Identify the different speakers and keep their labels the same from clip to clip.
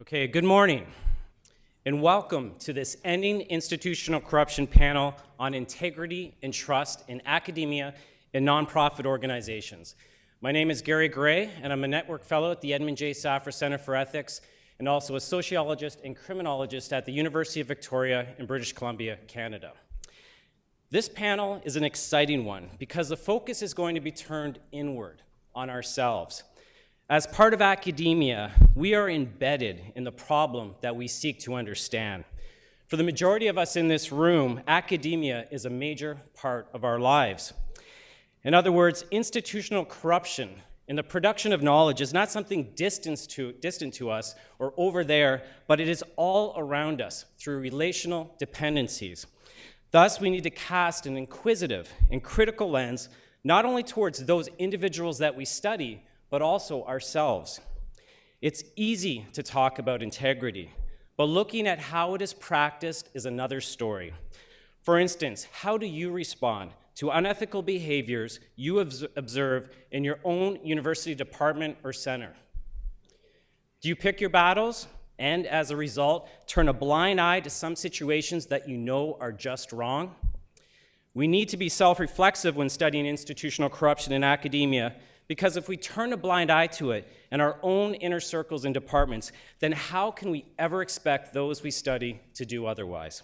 Speaker 1: Okay, good morning, and welcome to this Ending Institutional Corruption panel on integrity and trust in academia and nonprofit organizations. My name is Garry Gray, and I'm a network fellow at the Edmund J. Safra Center for Ethics, and also a sociologist and criminologist at the University of Victoria in British Columbia, Canada. This panel is an exciting one because the focus is going to be turned inward on ourselves. As part of academia, we are embedded in the problem that we seek to understand. For the majority of us in this room, academia is a major part of our lives. In other words, institutional corruption in the production of knowledge is not something distant to us or over there, but it is all around us through relational dependencies. Thus, we need to cast an inquisitive and critical lens not only towards those individuals that we study, but also ourselves. It's easy to talk about integrity, but looking at how it is practiced is another story. For instance, how do you respond to unethical behaviors you observe in your own university department or center? Do you pick your battles and, as a result, turn a blind eye to some situations that you know are just wrong? We need to be self-reflexive when studying institutional corruption in academia, because if we turn a blind eye to it in our own inner circles and departments, then how can we ever expect those we study to do otherwise?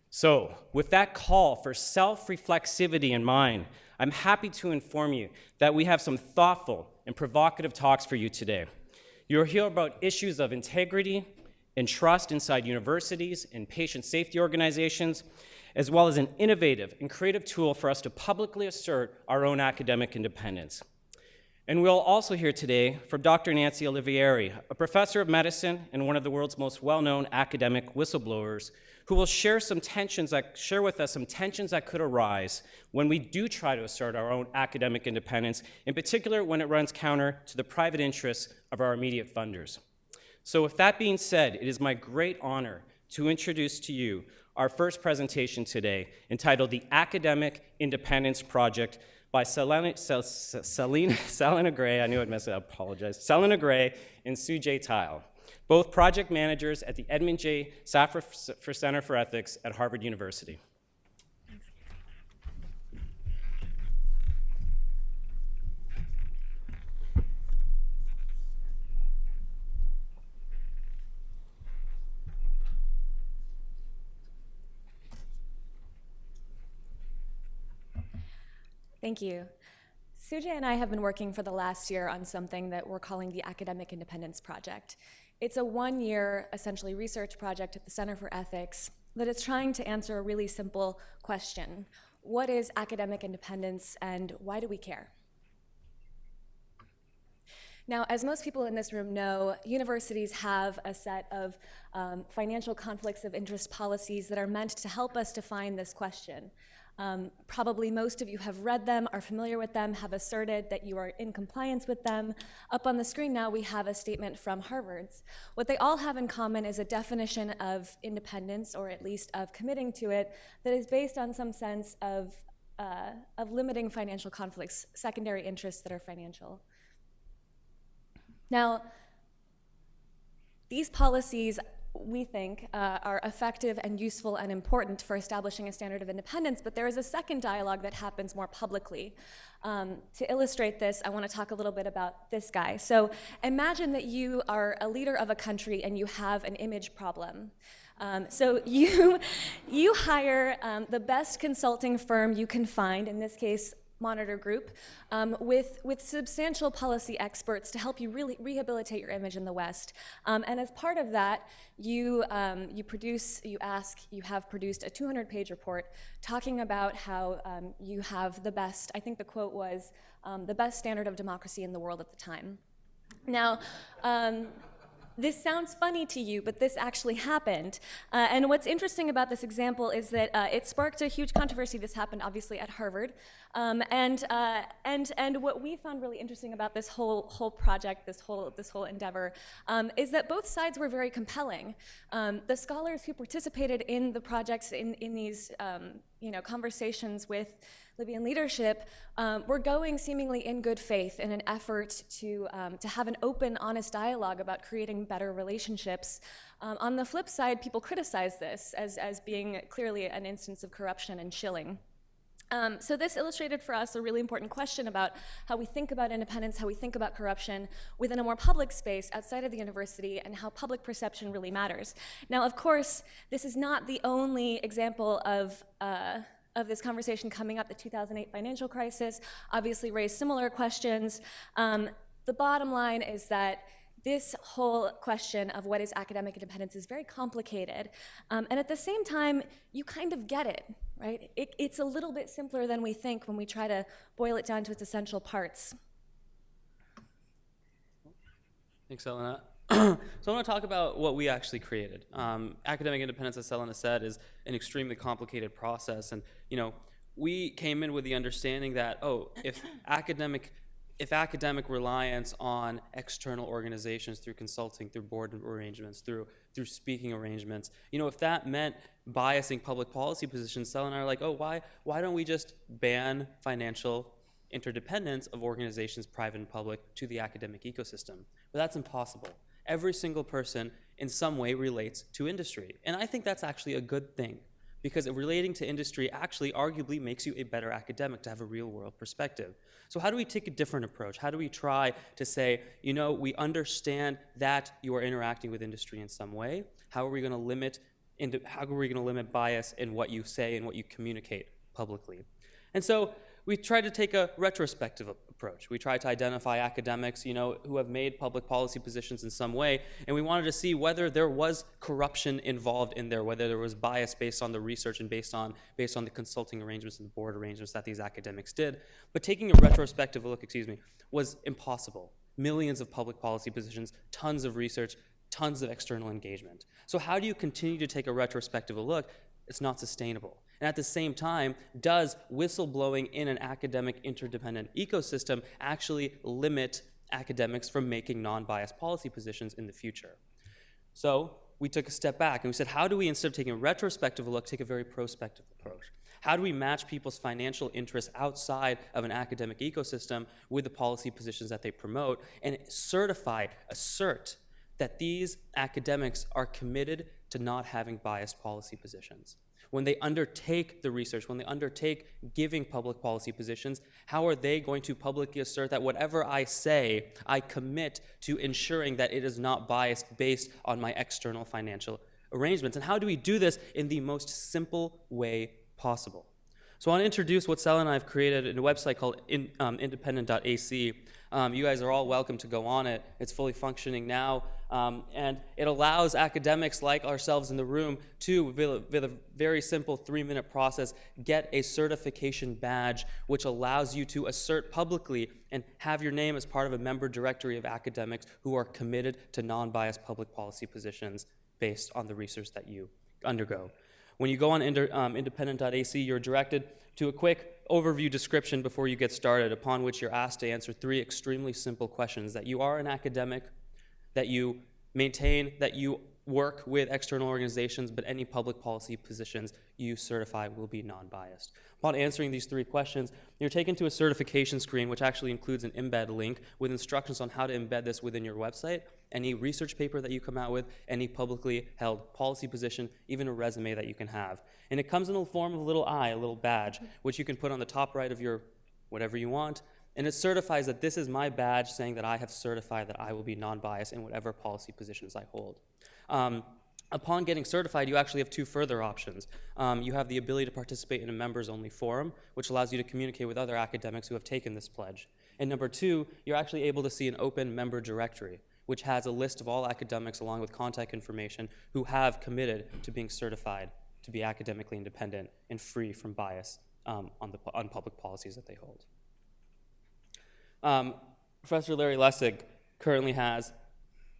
Speaker 1: So, with that call for self-reflexivity in mind, I'm happy to inform you that we have some thoughtful and provocative talks for you today. You'll hear about issues of integrity and trust inside universities and patient safety organizations, as well as an innovative and creative tool for us to publicly assert our own academic independence. And we'll also hear today from Dr. Nancy Olivieri, a professor of medicine and one of the world's most well-known academic whistleblowers, who will share with us some tensions that could arise when we do try to assert our own academic independence, in particular when it runs counter to the private interests of our immediate funders. So with that being said, it is my great honor to introduce to you our first presentation today, entitled The Academic Independence Project by Szelena Gray, I knew I'd mess it up, apologize, Szelena Gray and Sujay Tyle, both project managers at the Edmund J. Safra Center for Ethics at Harvard University.
Speaker 2: Thank you. Sujay and I have been working for the last year on something that we're calling the Academic Independence Project. It's a one-year, essentially, research project at the Center for Ethics that is trying to answer a really simple question. What is academic independence, and why do we care? Now, as most people in this room know, universities have a set of financial conflicts of interest policies that are meant to help us define this question. Probably most of you have read them, are familiar with them, have asserted that you are in compliance with them. Up on the screen now we have a statement from Harvard's. What they all have in common is a definition of independence, or at least of committing to it, that is based on some sense of limiting financial conflicts, secondary interests that are financial. Now, these policies, we think, are effective and useful and important for establishing a standard of independence, but there is a second dialogue that happens more publicly. To illustrate this, I want to talk a little bit about this guy. So imagine that you are a leader of a country and you have an image problem. So you hire the best consulting firm you can find, in this case, Monitor Group, with substantial policy experts to help you really rehabilitate your image in the West. And as part of that, you have produced a 200-page report talking about how you have the best, I think the quote was, the best standard of democracy in the world at the time. Now, this sounds funny to you, but this actually happened. And what's interesting about this example is that it sparked a huge controversy. This happened, obviously, at Harvard. And what we found really interesting about this whole project, this whole endeavor, is that both sides were very compelling. The scholars who participated in the projects in these conversations with Libyan leadership were going seemingly in good faith in an effort to have an open, honest dialogue about creating better relationships. On the flip side, people criticize this as being clearly an instance of corruption and chilling. So this illustrated for us a really important question about how we think about independence, how we think about corruption within a more public space outside of the university, and how public perception really matters. Now, of course, this is not the only example of this conversation coming up. The 2008 financial crisis obviously raised similar questions. The bottom line is that this whole question of what is academic independence is very complicated. And at the same time, you kind of get it, right? It's a little bit simpler than we think when we try to boil it down to its essential parts.
Speaker 3: Thanks, Szelena. So I want to talk about what we actually created. Academic independence, as Szelena said, is an extremely complicated process. And, we came in with the understanding that, if academic reliance on external organizations through consulting, through board arrangements, through speaking arrangements, if that meant biasing public policy positions, Szelena and I are like, why don't we just ban financial interdependence of organizations, private and public, to the academic ecosystem? But that's impossible. Every single person in some way relates to industry. And I think that's actually a good thing, because relating to industry actually arguably makes you a better academic to have a real world perspective. So how do we take a different approach? How do we try to say, we understand that you are interacting with industry in some way. How are we going to limit bias in what you say and what you communicate publicly? And so we tried to take a retrospective approach. We tried to identify academics, who have made public policy positions in some way, and we wanted to see whether there was corruption involved in there, whether there was bias based on the research and based on the consulting arrangements and the board arrangements that these academics did. But taking a retrospective look, was impossible. Millions of public policy positions, tons of research, tons of external engagement. So how do you continue to take a retrospective look? It's not sustainable. And at the same time, does whistleblowing in an academic interdependent ecosystem actually limit academics from making non-biased policy positions in the future? So we took a step back and we said, how do we, instead of taking a retrospective look, take a very prospective approach? How do we match people's financial interests outside of an academic ecosystem with the policy positions that they promote and assert that these academics are committed to not having biased policy positions? When they undertake the research, when they undertake giving public policy positions, how are they going to publicly assert that whatever I say, I commit to ensuring that it is not biased based on my external financial arrangements? And how do we do this in the most simple way possible? So I want to introduce what Szelena and I have created in a website called independent.ac. You guys are all welcome to go on it. It's fully functioning now. And it allows academics like ourselves in the room to, with a very simple 3-minute process, get a certification badge, which allows you to assert publicly and have your name as part of a member directory of academics who are committed to non-biased public policy positions based on the research that you undergo. When you go on independent.ac, you're directed to a quick overview description before you get started, upon which you're asked to answer 3 extremely simple questions: that you are an academic, that you maintain that you work with external organizations, but any public policy positions you certify will be non-biased. Upon answering these 3 questions, you're taken to a certification screen, which actually includes an embed link with instructions on how to embed this within your website, any research paper that you come out with, any publicly held policy position, even a resume that you can have. And it comes in the form of a little eye, a little badge, which you can put on the top right of your whatever you want, and it certifies that this is my badge saying that I have certified that I will be non-biased in whatever policy positions I hold. Upon getting certified, you actually have 2 further options. You have the ability to participate in a members-only forum, which allows you to communicate with other academics who have taken this pledge. And number 2, you're actually able to see an open member directory, which has a list of all academics along with contact information who have committed to being certified to be academically independent and free from bias on public policies that they hold. Professor Larry Lessig currently has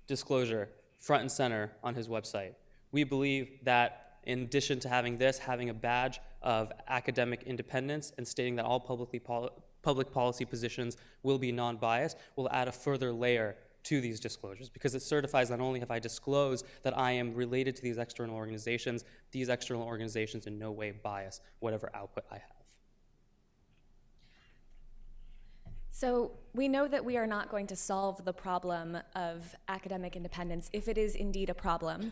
Speaker 3: disclosure front and center on his website. We believe that in addition to having a badge of academic independence and stating that all public policy positions will be non-biased, will add a further layer to these disclosures, because it certifies not only have I disclosed that I am related to these external organizations in no way bias whatever output I have.
Speaker 2: So we know that we are not going to solve the problem of academic independence if it is indeed a problem.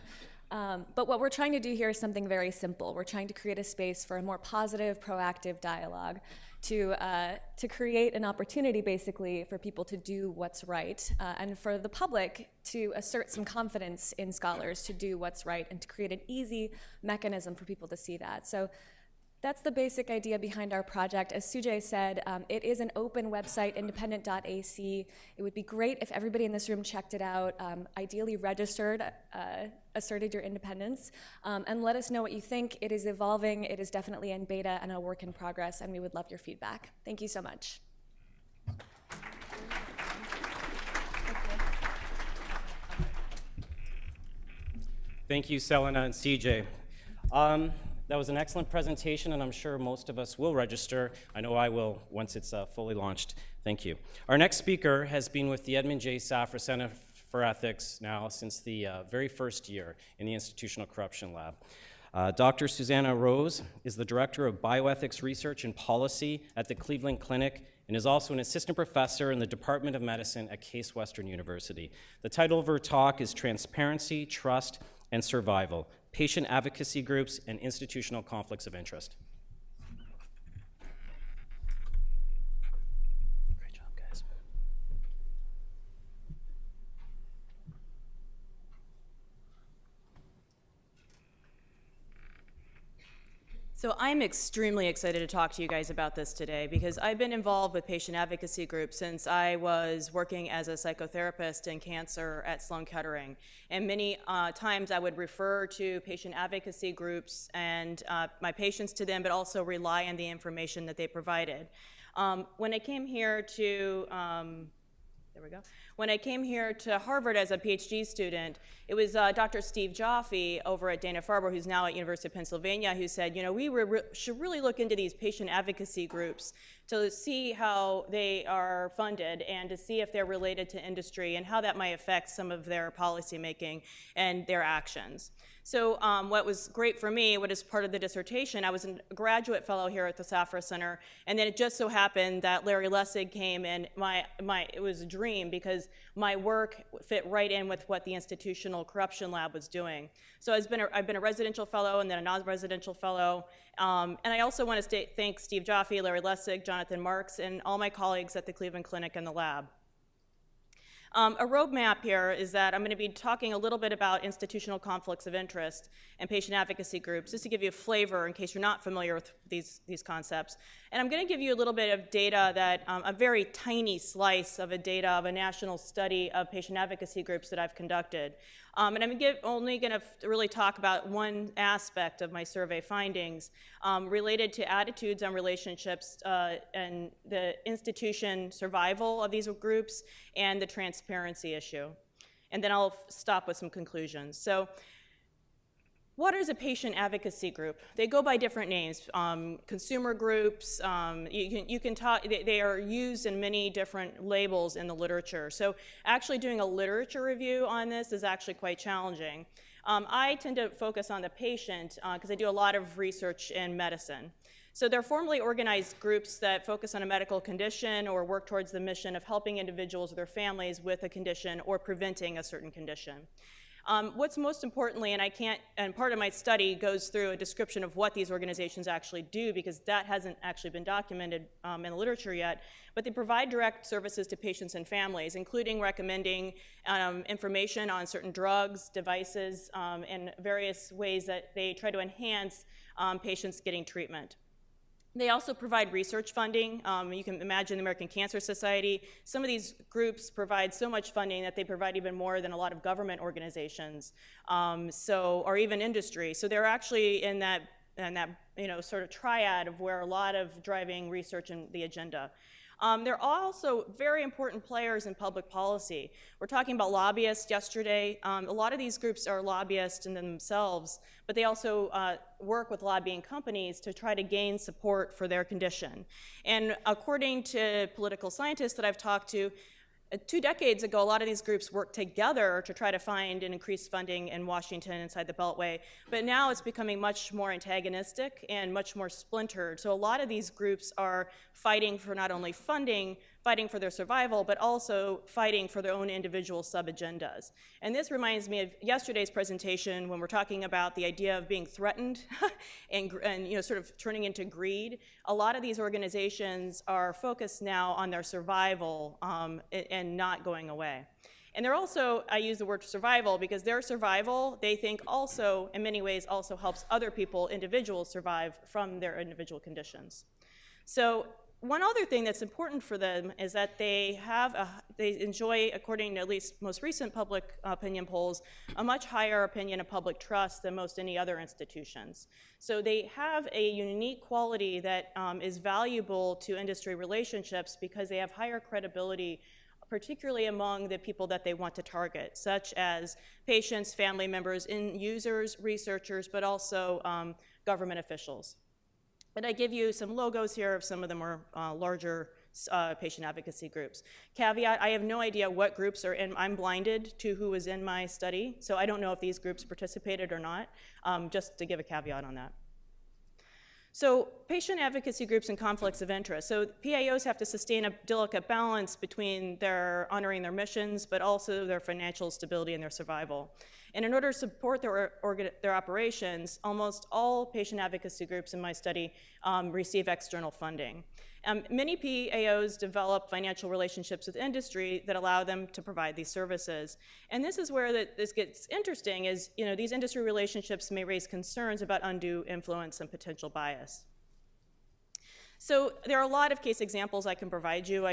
Speaker 2: But what we're trying to do here is something very simple. We're trying to create a space for a more positive, proactive dialogue to create an opportunity, basically, for people to do what's right, and for the public to assert some confidence in scholars to do what's right, and to create an easy mechanism for people to see that. So that's the basic idea behind our project. As Sujay said, it is an open website, independent.ac. It would be great if everybody in this room checked it out, ideally registered, asserted your independence, and let us know what you think. It is evolving, it is definitely in beta and a work in progress, and we would love your feedback. Thank you so much.
Speaker 1: Thank you, Szelena and CJ. That was an excellent presentation, and I'm sure most of us will register. I know I will once it's fully launched. Thank you. Our next speaker has been with the Edmund J. Safra Center for Ethics now since the very first year in the Institutional Corruption Lab. Dr. Susannah Rose is the Director of Bioethics Research and Policy at the Cleveland Clinic and is also an assistant professor in the Department of Medicine at Case Western University. The title of her talk is Transparency, Trust, and Survival: Patient Advocacy Groups and Institutional Conflicts of Interest. Great job, guys.
Speaker 4: So I'm extremely excited to talk to you guys about this today because I've been involved with patient advocacy groups since I was working as a psychotherapist in cancer at Sloan Kettering. And many times I would refer to patient advocacy groups and my patients to them, but also rely on the information that they provided. When I came here to When I came here to Harvard as a PhD student, it was Dr. Steve Jaffe over at Dana-Farber, who's now at University of Pennsylvania, who said, you know, we should really look into these patient advocacy groups to see how they are funded and to see if they're related to industry and how that might affect some of their policymaking and their actions. So what was great for me, what is part of the dissertation, I was a graduate fellow here at the Safra Center, and then it just so happened that Larry Lessig came, and it was a dream because my work fit right in with what the Institutional Corruption Lab was doing. So I've been a residential fellow and then a non-residential fellow, and I also want to thank Steve Jaffe, Larry Lessig, Jonathan Marks, and all my colleagues at the Cleveland Clinic and the lab. A roadmap here is that I'm going to be talking a little bit about institutional conflicts of interest and patient advocacy groups, just to give you a flavor in case you're not familiar with these concepts. And I'm going to give you a little bit of data that, a very tiny slice of a national study of patient advocacy groups that I've conducted. And I'm only going to really talk about one aspect of my survey findings related to attitudes on relationships and the institution survival of these groups and the transparency issue. And then I'll stop with some conclusions. So what is a patient advocacy group? They go by different names. Consumer groups, you can talk, they are used in many different labels in the literature. So actually doing a literature review on this is actually quite challenging. I tend to focus on the patient because I do a lot of research in medicine. So they're formally organized groups that focus on a medical condition or work towards the mission of helping individuals or their families with a condition or preventing a certain condition. What's most importantly, and part of my study goes through a description of what these organizations actually do because that hasn't actually been documented in the literature yet, but they provide direct services to patients and families, including recommending information on certain drugs, devices, and various ways that they try to enhance patients getting treatment. They also provide research funding. You can imagine the American Cancer Society. Some of these groups provide so much funding that they provide even more than a lot of government organizations, or even industry. So they're actually in that sort of triad of where a lot of driving research and the agenda. They're also very important players in public policy. We're talking about lobbyists yesterday. A lot of these groups are lobbyists in themselves, but they also work with lobbying companies to try to gain support for their condition. And according to political scientists that I've talked to, 2 decades ago, a lot of these groups worked together to try to find and increase funding in Washington inside the Beltway, but now it's becoming much more antagonistic and much more splintered. So a lot of these groups are fighting for not only funding, fighting for their survival, but also fighting for their own individual sub-agendas. And this reminds me of yesterday's presentation when we're talking about the idea of being threatened and sort of turning into greed. A lot of these organizations are focused now on their survival and not going away. And they're also, I use the word survival because their survival, they think also, in many ways, also helps other people, individuals, survive from their individual conditions. So one other thing that's important for them is that they enjoy, according to at least most recent public opinion polls, a much higher opinion of public trust than most any other institutions. So they have a unique quality that is valuable to industry relationships because they have higher credibility, particularly among the people that they want to target, such as patients, family members, users, researchers, but also government officials. And I give you some logos here of some of the more larger patient advocacy groups. Caveat, I have no idea what groups are in, I'm blinded to who was in my study, so I don't know if these groups participated or not, just to give a caveat on that. So patient advocacy groups and conflicts of interest. So PAOs have to sustain a delicate balance between their honoring their missions, but also their financial stability and their survival. And in order to support their operations, almost all patient advocacy groups in my study receive external funding. Many PAOs develop financial relationships with industry that allow them to provide these services. And this is where this gets interesting is, these industry relationships may raise concerns about undue influence and potential bias. So there are a lot of case examples I can provide you.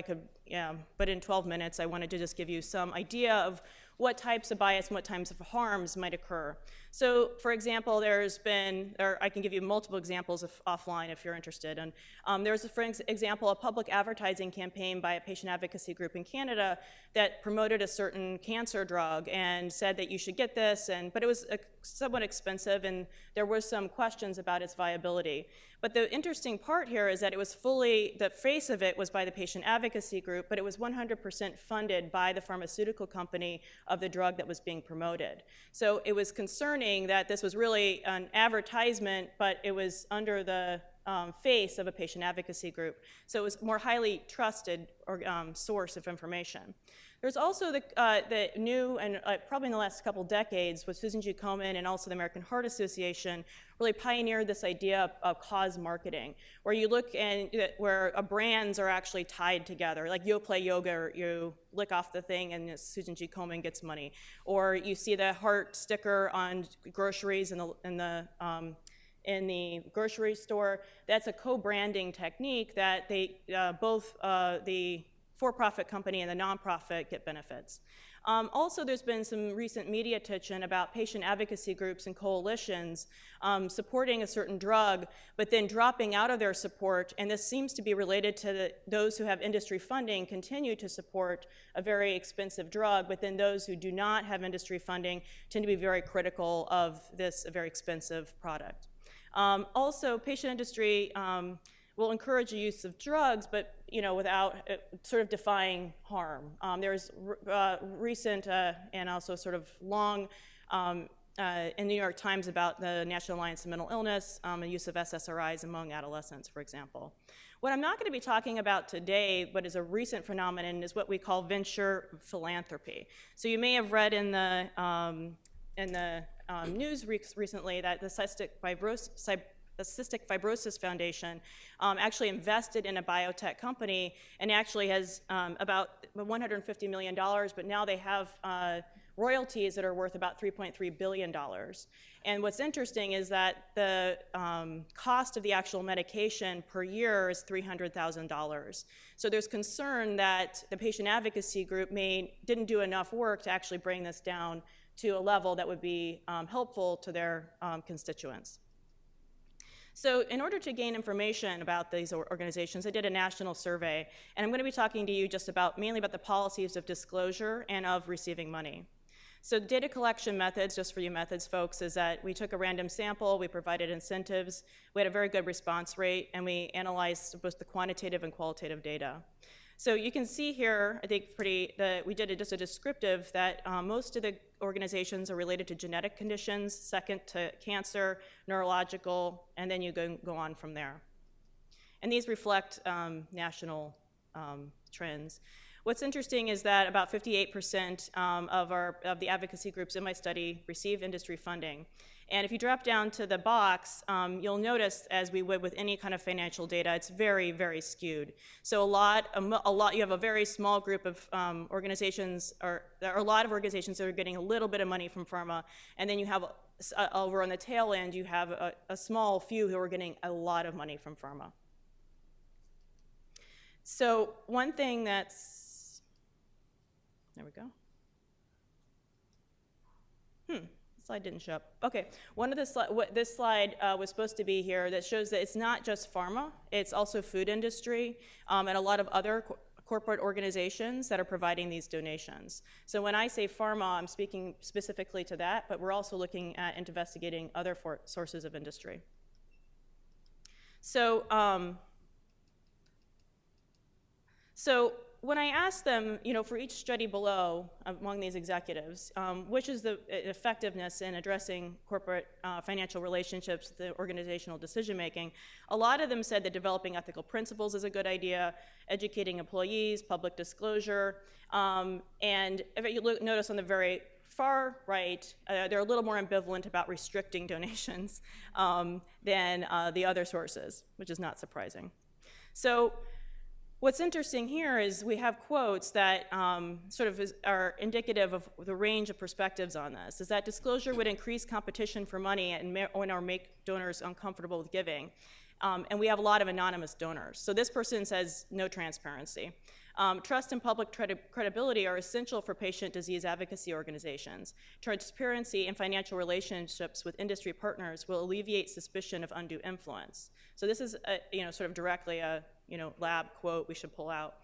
Speaker 4: But in 12 minutes, I wanted to just give you some idea of what types of bias and what types of harms might occur. So, for example, I can give you multiple examples offline if you're interested. And there's, for example, a public advertising campaign by a patient advocacy group in Canada that promoted a certain cancer drug and said that you should get this, but it was somewhat expensive, and there were some questions about its viability. But the interesting part here is that it was the face of it was by the patient advocacy group, but it was 100% funded by the pharmaceutical company of the drug that was being promoted. So it was concerning that this was really an advertisement, but it was under the face of a patient advocacy group. So it was more highly trusted source of information. There's also the new, and probably in the last couple decades, with Susan G. Komen and also the American Heart Association, really pioneered this idea of cause marketing, where you look where brands are actually tied together. Like you play yoga, or you lick off the thing and Susan G. Komen gets money. Or you see the heart sticker on groceries in the grocery store. That's a co-branding technique that both the for-profit company and the nonprofit get benefits. Also, there's been some recent media attention about patient advocacy groups and coalitions supporting a certain drug, but then dropping out of their support, and this seems to be related to those who have industry funding continue to support a very expensive drug, but then those who do not have industry funding tend to be very critical of this very expensive product. Also, patient industry will encourage the use of drugs, but without sort of defying harm. There's recent and also sort of long in the New York Times about the National Alliance of Mental Illness, the use of SSRIs among adolescents, for example. What I'm not going to be talking about today, but is a recent phenomenon, is what we call venture philanthropy. So you may have read in the news recently that the Cystic Fibrosis Foundation actually invested in a biotech company and actually has about $150 million, but now they have royalties that are worth about $3.3 billion. And what's interesting is that the cost of the actual medication per year is $300,000. So there's concern that the patient advocacy group didn't do enough work to actually bring this down to a level that would be helpful to their constituents. So in order to gain information about these organizations, I did a national survey, and I'm going to be talking to you just mainly about the policies of disclosure and of receiving money. So data collection methods, just for you methods folks, is that we took a random sample, we provided incentives, we had a very good response rate, and we analyzed both the quantitative and qualitative data. So you can see here, I think we did just a descriptive that most of the organizations are related to genetic conditions, second to cancer, neurological, and then you go on from there. And these reflect national trends. What's interesting is that about 58% of the advocacy groups in my study receive industry funding. And if you drop down to the box, you'll notice, as we would with any kind of financial data, it's very, very skewed. So you have a very small group of organizations, or there are a lot of organizations that are getting a little bit of money from pharma, and then you have over on the tail end, you have a small few who are getting a lot of money from pharma. So one thing that's, there we go. Slide didn't show up. Okay, one of the this slide was supposed to be here that shows that it's not just pharma, it's also food industry and a lot of other corporate organizations that are providing these donations. So when I say pharma, I'm speaking specifically to that, but we're also looking at investigating other sources of industry. So, when I asked them, for each study below among these executives, which is the effectiveness in addressing corporate financial relationships, the organizational decision making, a lot of them said that developing ethical principles is a good idea, educating employees, public disclosure, and if you notice on the very far right, they're a little more ambivalent about restricting donations than the other sources, which is not surprising. So, what's interesting here is we have quotes that are indicative of the range of perspectives on this, is that disclosure would increase competition for money or make donors uncomfortable with giving. And we have a lot of anonymous donors. So this person says no transparency. Trust and public credibility are essential for patient disease advocacy organizations. Transparency in financial relationships with industry partners will alleviate suspicion of undue influence. So this is sort of directly a lab quote we should pull out.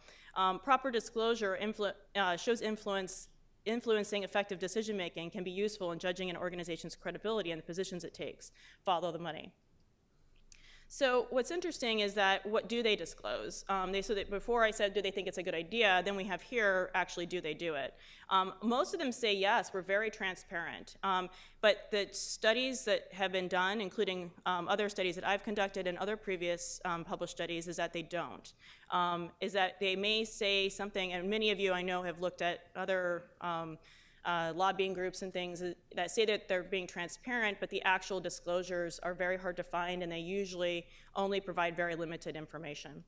Speaker 4: Proper disclosure shows influencing effective decision making can be useful in judging an organization's credibility and the positions it takes. Follow the money. So what's interesting is that what do they disclose? So that before I said, do they think it's a good idea? Then we have here, actually, do they do it? Most of them say yes, we're very transparent. But the studies that have been done, including other studies that I've conducted and other previous published studies, is that they don't. Is that they may say something, and many of you I know have looked at other lobbying groups and things that say that they're being transparent, but the actual disclosures are very hard to find, and they usually only provide very limited information.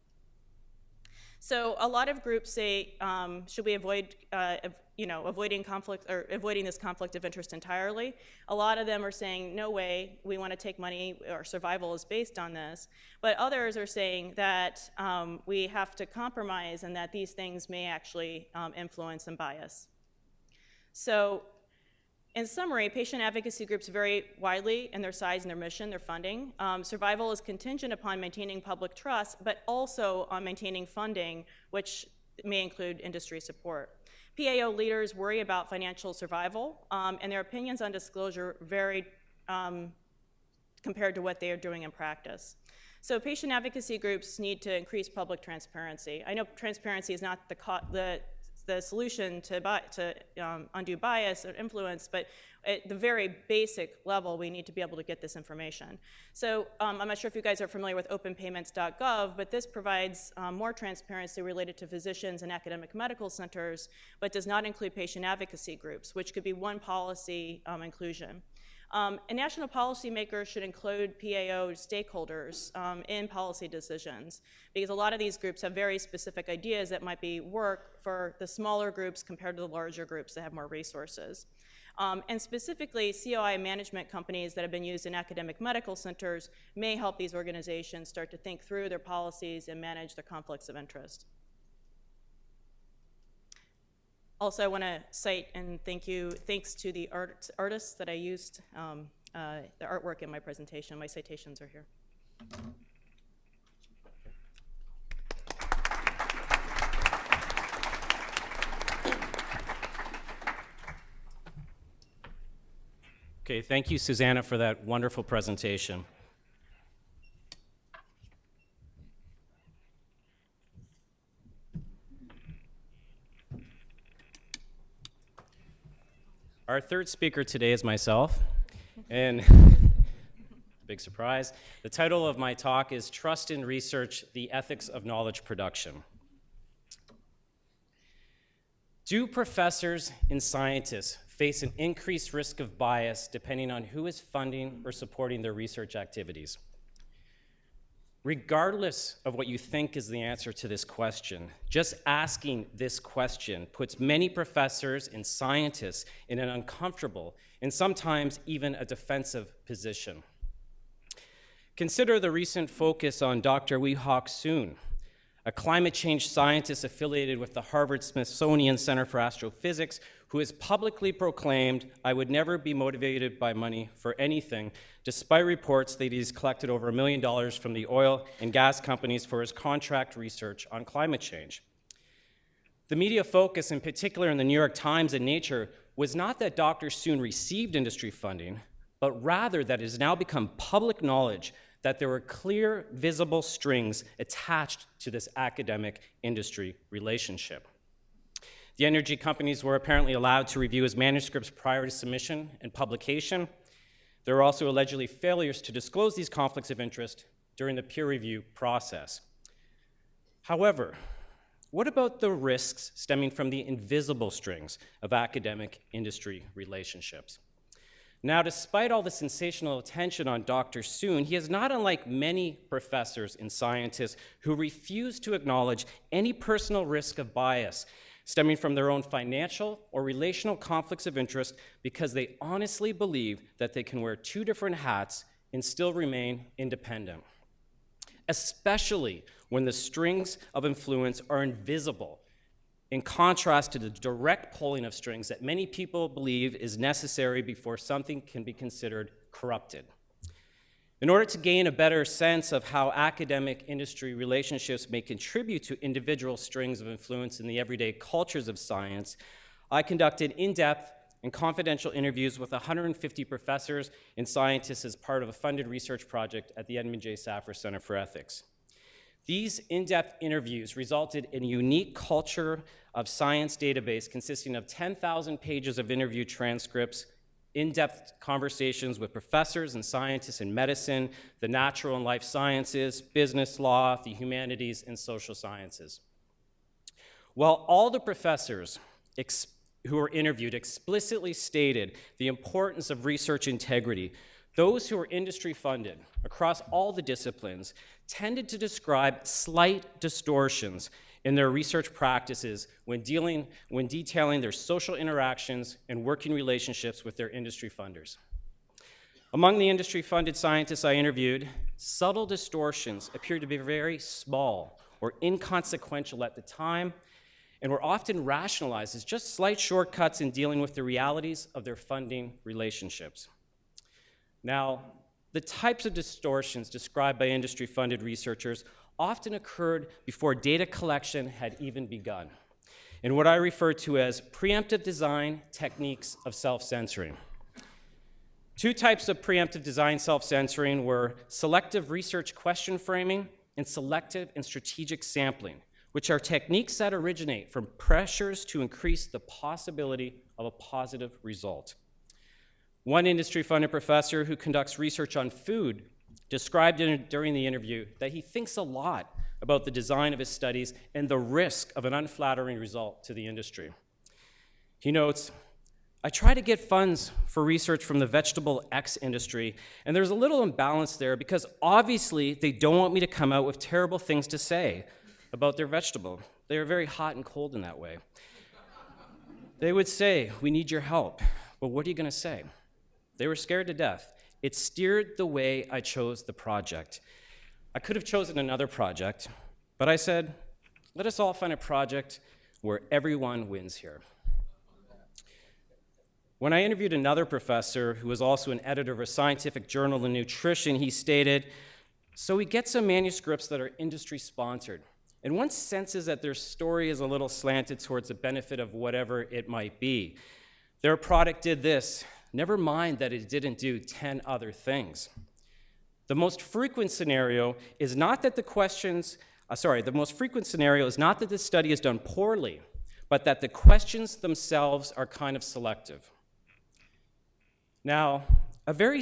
Speaker 4: So a lot of groups say, should we avoid, avoiding conflict or avoiding this conflict of interest entirely? A lot of them are saying, no way, we want to take money, our survival is based on this. But others are saying that we have to compromise and that these things may actually influence and bias. So in summary, patient advocacy groups vary widely in their size and their mission, their funding. Survival is contingent upon maintaining public trust, but also on maintaining funding, which may include industry support. PAO leaders worry about financial survival, and their opinions on disclosure vary compared to what they are doing in practice. So patient advocacy groups need to increase public transparency. I know transparency is not the solution to undue bias or influence, but at the very basic level, we need to be able to get this information. So I'm not sure if you guys are familiar with openpayments.gov, but this provides more transparency related to physicians and academic medical centers, but does not include patient advocacy groups, which could be one policy inclusion. And national policymakers should include PAO stakeholders in policy decisions, because a lot of these groups have very specific ideas that might be work for the smaller groups compared to the larger groups that have more resources. And specifically, COI management companies that have been used in academic medical centers may help these organizations start to think through their policies and manage their conflicts of interest. Also, I want to cite and thanks to the artists that I used, the artwork in my presentation. My citations are here.
Speaker 1: Okay, thank you, Susannah, for that wonderful presentation. Our third speaker today is myself, and big surprise. The title of my talk is Trust in Research, the Ethics of Knowledge Production. Do professors and scientists face an increased risk of bias depending on who is funding or supporting their research activities? Regardless of what you think is the answer to this question, just asking this question puts many professors and scientists in an uncomfortable and sometimes even a defensive position. Consider the recent focus on Dr. Wee-Hock Soon, a climate change scientist affiliated with the Harvard-Smithsonian Center for Astrophysics, who has publicly proclaimed, "I would never be motivated by money for anything," despite reports that he's collected over $1 million from the oil and gas companies for his contract research on climate change. The media focus, in particular in the New York Times and Nature, was not that Dr. Soon received industry funding, but rather that it has now become public knowledge that there were clear, visible strings attached to this academic-industry relationship. The energy companies were apparently allowed to review his manuscripts prior to submission and publication. There were also allegedly failures to disclose these conflicts of interest during the peer review process. However, what about the risks stemming from the invisible strings of academic-industry relationships? Now, despite all the sensational attention on Dr. Soon, he is not unlike many professors and scientists who refuse to acknowledge any personal risk of bias stemming from their own financial or relational conflicts of interest because they honestly believe that they can wear two different hats and still remain independent, especially when the strings of influence are invisible, in contrast to the direct pulling of strings that many people believe is necessary before something can be considered corrupted. In order to gain a better sense of how academic-industry relationships may contribute to individual strings of influence in the everyday cultures of science, I conducted in-depth and confidential interviews with 150 professors and scientists as part of a funded research project at the Edmund J. Safra Center for Ethics. These in-depth interviews resulted in a unique culture of science database consisting of 10,000 pages of interview transcripts, in-depth conversations with professors and scientists in medicine, the natural and life sciences, business law, the humanities, and social sciences. While all the professors who were interviewed explicitly stated the importance of research integrity, those who were industry funded across all the disciplines tended to describe slight distortions in their research practices when detailing their social interactions and working relationships with their industry funders. Among the industry-funded scientists I interviewed, subtle distortions appeared to be very small or inconsequential at the time and were often rationalized as just slight shortcuts in dealing with the realities of their funding relationships. Now, the types of distortions described by industry-funded researchers often occurred before data collection had even begun, in what I refer to as preemptive design techniques of self-censoring. Two types of preemptive design self-censoring were selective research question framing and selective and strategic sampling, which are techniques that originate from pressures to increase the possibility of a positive result. One industry-funded professor who conducts research on food described during the interview that he thinks a lot about the design of his studies and the risk of an unflattering result to the industry. He notes, "I try to get funds for research from the vegetable X industry, and there's a little imbalance there because obviously they don't want me to come out with terrible things to say about their vegetable. They are very hot and cold in that way. They would say, 'We need your help,' but what are you going to say?" They were scared to death. It steered the way I chose the project. I could have chosen another project, but I said, let us all find a project where everyone wins here. When I interviewed another professor who was also an editor of a scientific journal in nutrition, he stated, "So we get some manuscripts that are industry sponsored, and one senses that their story is a little slanted towards the benefit of whatever it might be. Their product did this, never mind that it didn't do 10 other things. The most frequent scenario is not that the study is done poorly, but that the questions themselves are kind of selective. Now, a very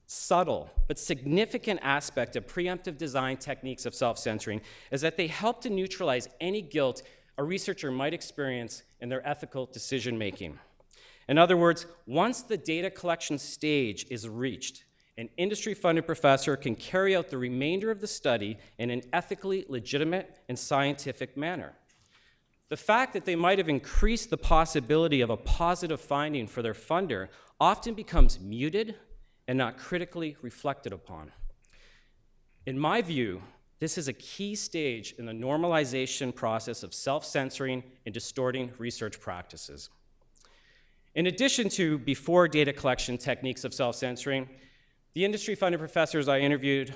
Speaker 1: subtle but significant aspect of preemptive design techniques of self-censoring is that they help to neutralize any guilt a researcher might experience in their ethical decision-making. In other words, once the data collection stage is reached, an industry-funded professor can carry out the remainder of the study in an ethically legitimate and scientific manner. The fact that they might have increased the possibility of a positive finding for their funder often becomes muted and not critically reflected upon. In my view, this is a key stage in the normalization process of self-censoring and distorting research practices. In addition to before data collection techniques of self-censoring, the industry-funded professors I interviewed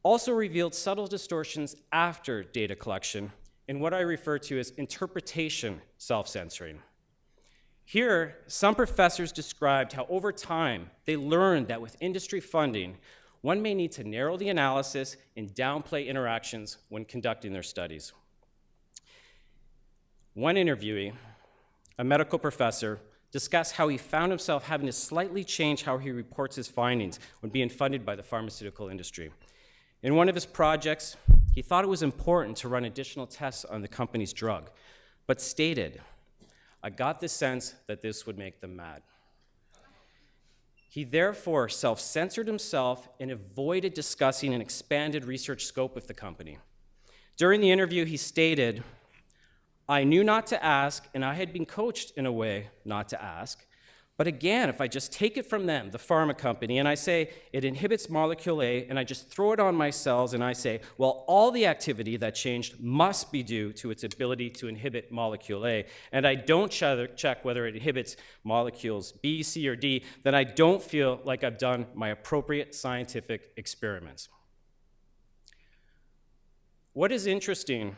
Speaker 1: also revealed subtle distortions after data collection in what I refer to as interpretation self-censoring. Here, some professors described how over time they learned that with industry funding, one may need to narrow the analysis and downplay interactions when conducting their studies. One interviewee, a medical professor, discussed how he found himself having to slightly change how he reports his findings when being funded by the pharmaceutical industry. In one of his projects, he thought it was important to run additional tests on the company's drug, but stated, "I got the sense that this would make them mad." He therefore self-censored himself and avoided discussing an expanded research scope with the company. During the interview, he stated, "I knew not to ask, and I had been coached in a way not to ask. But again, if I just take it from them, the pharma company, and I say it inhibits molecule A, and I just throw it on my cells, and I say, well, all the activity that changed must be due to its ability to inhibit molecule A, and I don't check whether it inhibits molecules B, C, or D, then I don't feel like I've done my appropriate scientific experiments." What is interesting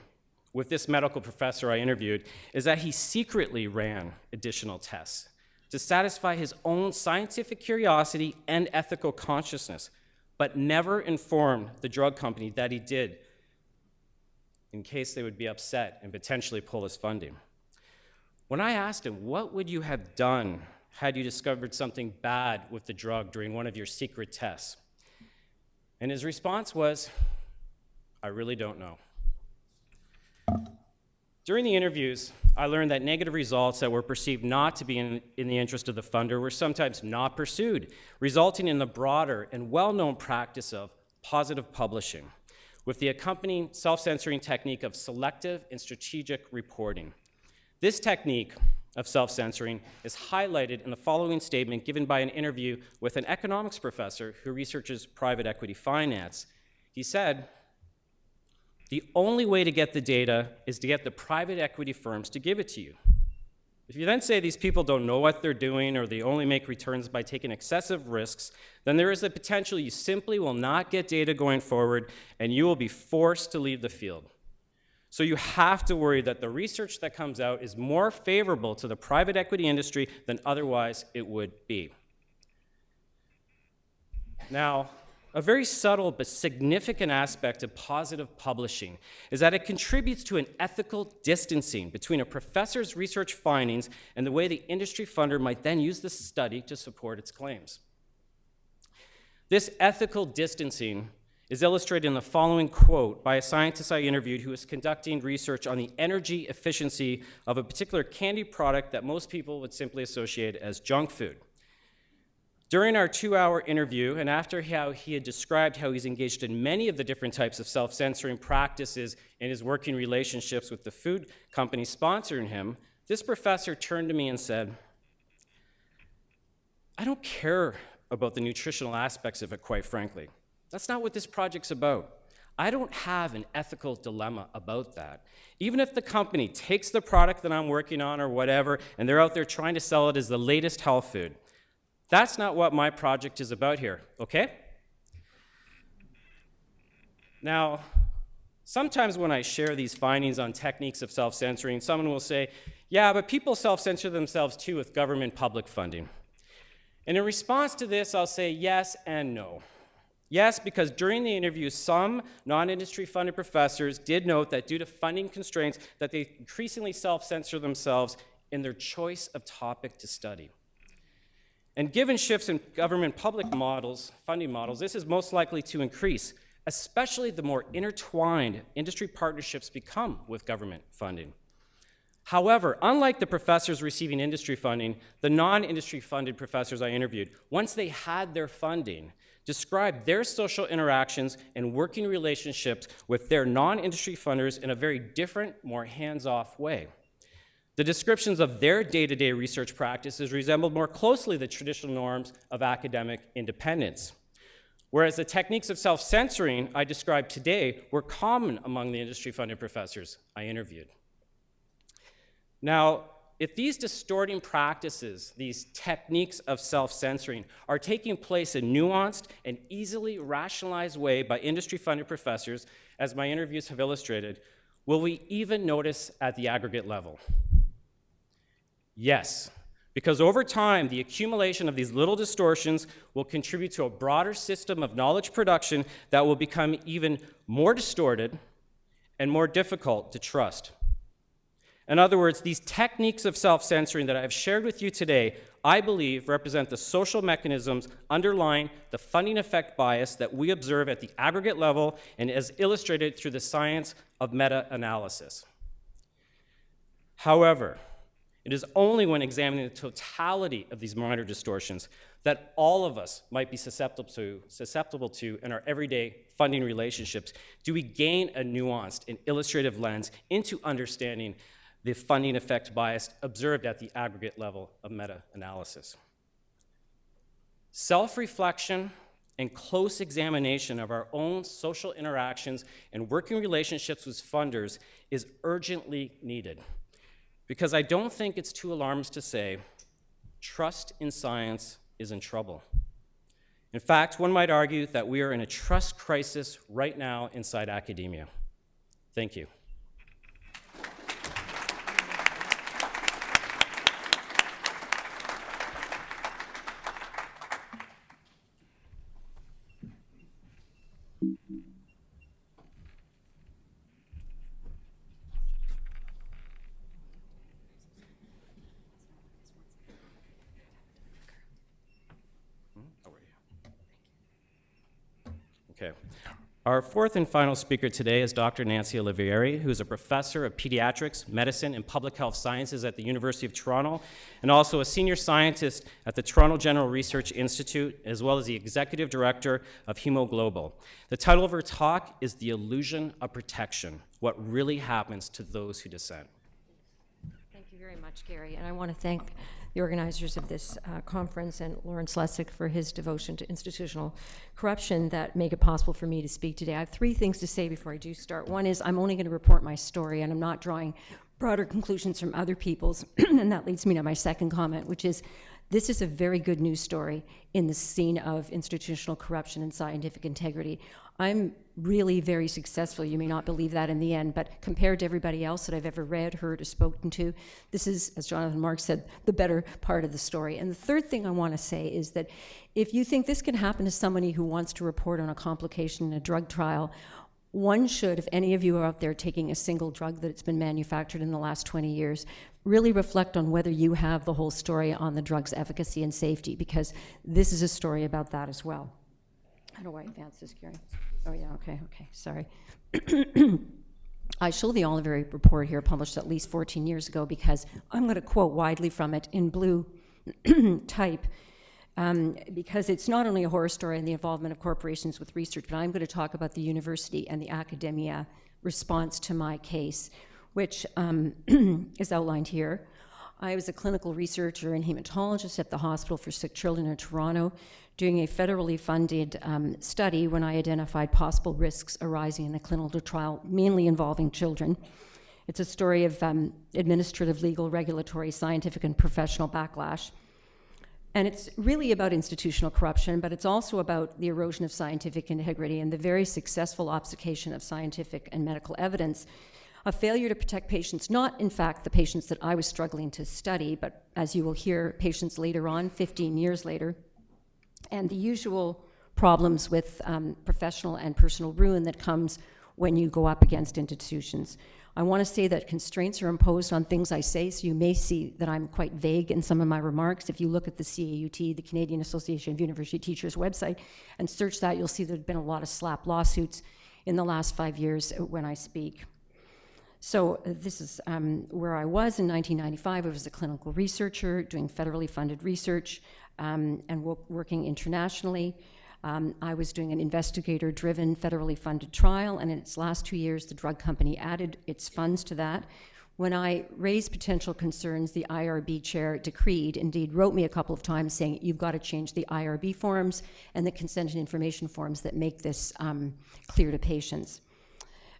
Speaker 1: with this medical professor I interviewed is that he secretly ran additional tests to satisfy his own scientific curiosity and ethical consciousness, but never informed the drug company that he did in case they would be upset and potentially pull his funding. When I asked him, what would you have done had you discovered something bad with the drug during one of your secret tests? And his response was, "I really don't know." During the interviews, I learned that negative results that were perceived not to be in the interest of the funder were sometimes not pursued, resulting in the broader and well-known practice of positive publishing, with the accompanying self-censoring technique of selective and strategic reporting. This technique of self-censoring is highlighted in the following statement given by an interview with an economics professor who researches private equity finance. He said, "The only way to get the data is to get the private equity firms to give it to you. If you then say these people don't know what they're doing or they only make returns by taking excessive risks, then there is a potential you simply will not get data going forward and you will be forced to leave the field. So you have to worry that the research that comes out is more favorable to the private equity industry than otherwise it would be." Now, a very subtle but significant aspect of positive publishing is that it contributes to an ethical distancing between a professor's research findings and the way the industry funder might then use the study to support its claims. This ethical distancing is illustrated in the following quote by a scientist I interviewed who was conducting research on the energy efficiency of a particular candy product that most people would simply associate as junk food. During our 2-hour interview, and after how he had described how he's engaged in many of the different types of self-censoring practices in his working relationships with the food company sponsoring him, this professor turned to me and said, "I don't care about the nutritional aspects of it, quite frankly. That's not what this project's about. I don't have an ethical dilemma about that. Even if the company takes the product that I'm working on or whatever, and they're out there trying to sell it as the latest health food, that's not what my project is about here, okay?" Now, sometimes when I share these findings on techniques of self-censoring, someone will say, "Yeah, but people self-censor themselves too with government public funding." And in response to this, I'll say yes and no. Yes, because during the interview, some non-industry funded professors did note that due to funding constraints, that they increasingly self-censor themselves in their choice of topic to study. And given shifts in government public models, funding models, this is most likely to increase, especially the more intertwined industry partnerships become with government funding. However, unlike the professors receiving industry funding, the non-industry funded professors I interviewed, once they had their funding, described their social interactions and working relationships with their non-industry funders in a very different, more hands-off way. The descriptions of their day-to-day research practices resembled more closely the traditional norms of academic independence, whereas the techniques of self-censoring I described today were common among the industry-funded professors I interviewed. Now, if these distorting practices, these techniques of self-censoring, are taking place in nuanced and easily rationalized way by industry-funded professors, as my interviews have illustrated, will we even notice at the aggregate level? Yes, because over time, the accumulation of these little distortions will contribute to a broader system of knowledge production that will become even more distorted and more difficult to trust. In other words, these techniques of self-censoring that I have shared with you today, I believe represent the social mechanisms underlying the funding effect bias that we observe at the aggregate level and as illustrated through the science of meta-analysis. However, it is only when examining the totality of these minor distortions that all of us might be susceptible to in our everyday funding relationships do we gain a nuanced and illustrative lens into understanding the funding effect bias observed at the aggregate level of meta-analysis. Self-reflection and close examination of our own social interactions and working relationships with funders is urgently needed, because I don't think it's too alarmist to say trust in science is in trouble. In fact, one might argue that we are in a trust crisis right now inside academia. Thank you. Okay. Our fourth and final speaker today is Dr. Nancy Olivieri, who is a professor of pediatrics, medicine, and public health sciences at the University of Toronto, and also a senior scientist at the Toronto General Research Institute, as well as the executive director of Hemoglobal. The title of her talk is The Illusion of Protection: What Really Happens to Those Who Dissent.
Speaker 5: Thank you very much, Garry, and I want to thank the organizers of this conference and Lawrence Lessig for his devotion to institutional corruption that make it possible for me to speak today. I have three things to say before I do start. One is I'm only going to report my story, and I'm not drawing broader conclusions from other people's, and that leads me to my second comment, which is this is a very good news story in the scene of institutional corruption and scientific integrity. I'm really very successful. You may not believe that in the end, but compared to everybody else that I've ever read, heard, or spoken to, this is, as Jonathan Marks said, the better part of the story. And the third thing I want to say is that if you think this can happen to somebody who wants to report on a complication in a drug trial, one should, if any of you are out there taking a single drug that's been manufactured in the last 20 years, really reflect on whether you have the whole story on the drug's efficacy and safety, because this is a story about that as well. How do I advance this, Garry? Oh, yeah, okay, sorry. I show the Olivieri report here, published at least 14 years ago, because I'm going to quote widely from it in blue type, because it's not only a horror story and the involvement of corporations with research, but I'm going to talk about the university and the academia response to my case, which is outlined here. I was a clinical researcher and hematologist at the Hospital for Sick Children in Toronto, doing a federally funded study when I identified possible risks arising in a clinical trial, mainly involving children. It's a story of administrative, legal, regulatory, scientific, and professional backlash. And it's really about institutional corruption, but it's also about the erosion of scientific integrity and the very successful obfuscation of scientific and medical evidence, a failure to protect patients, not in fact the patients that I was struggling to study, but as you will hear, patients later on, 15 years later, and the usual problems with professional and personal ruin that comes when you go up against institutions. I want to say that constraints are imposed on things I say, so you may see that I'm quite vague in some of my remarks. If you look at the CAUT, the Canadian Association of University Teachers website, and search that, you'll see there have been a lot of slap lawsuits in the last 5 years when I speak. So this is where I was in 1995. I was a clinical researcher doing federally funded research and working internationally. I was doing an investigator-driven, federally funded trial, and in its last 2 years, the drug company added its funds to that. When I raised potential concerns, the IRB chair decreed, indeed wrote me a couple of times saying, you've got to change the IRB forms and the consent and information forms that make this clear to patients.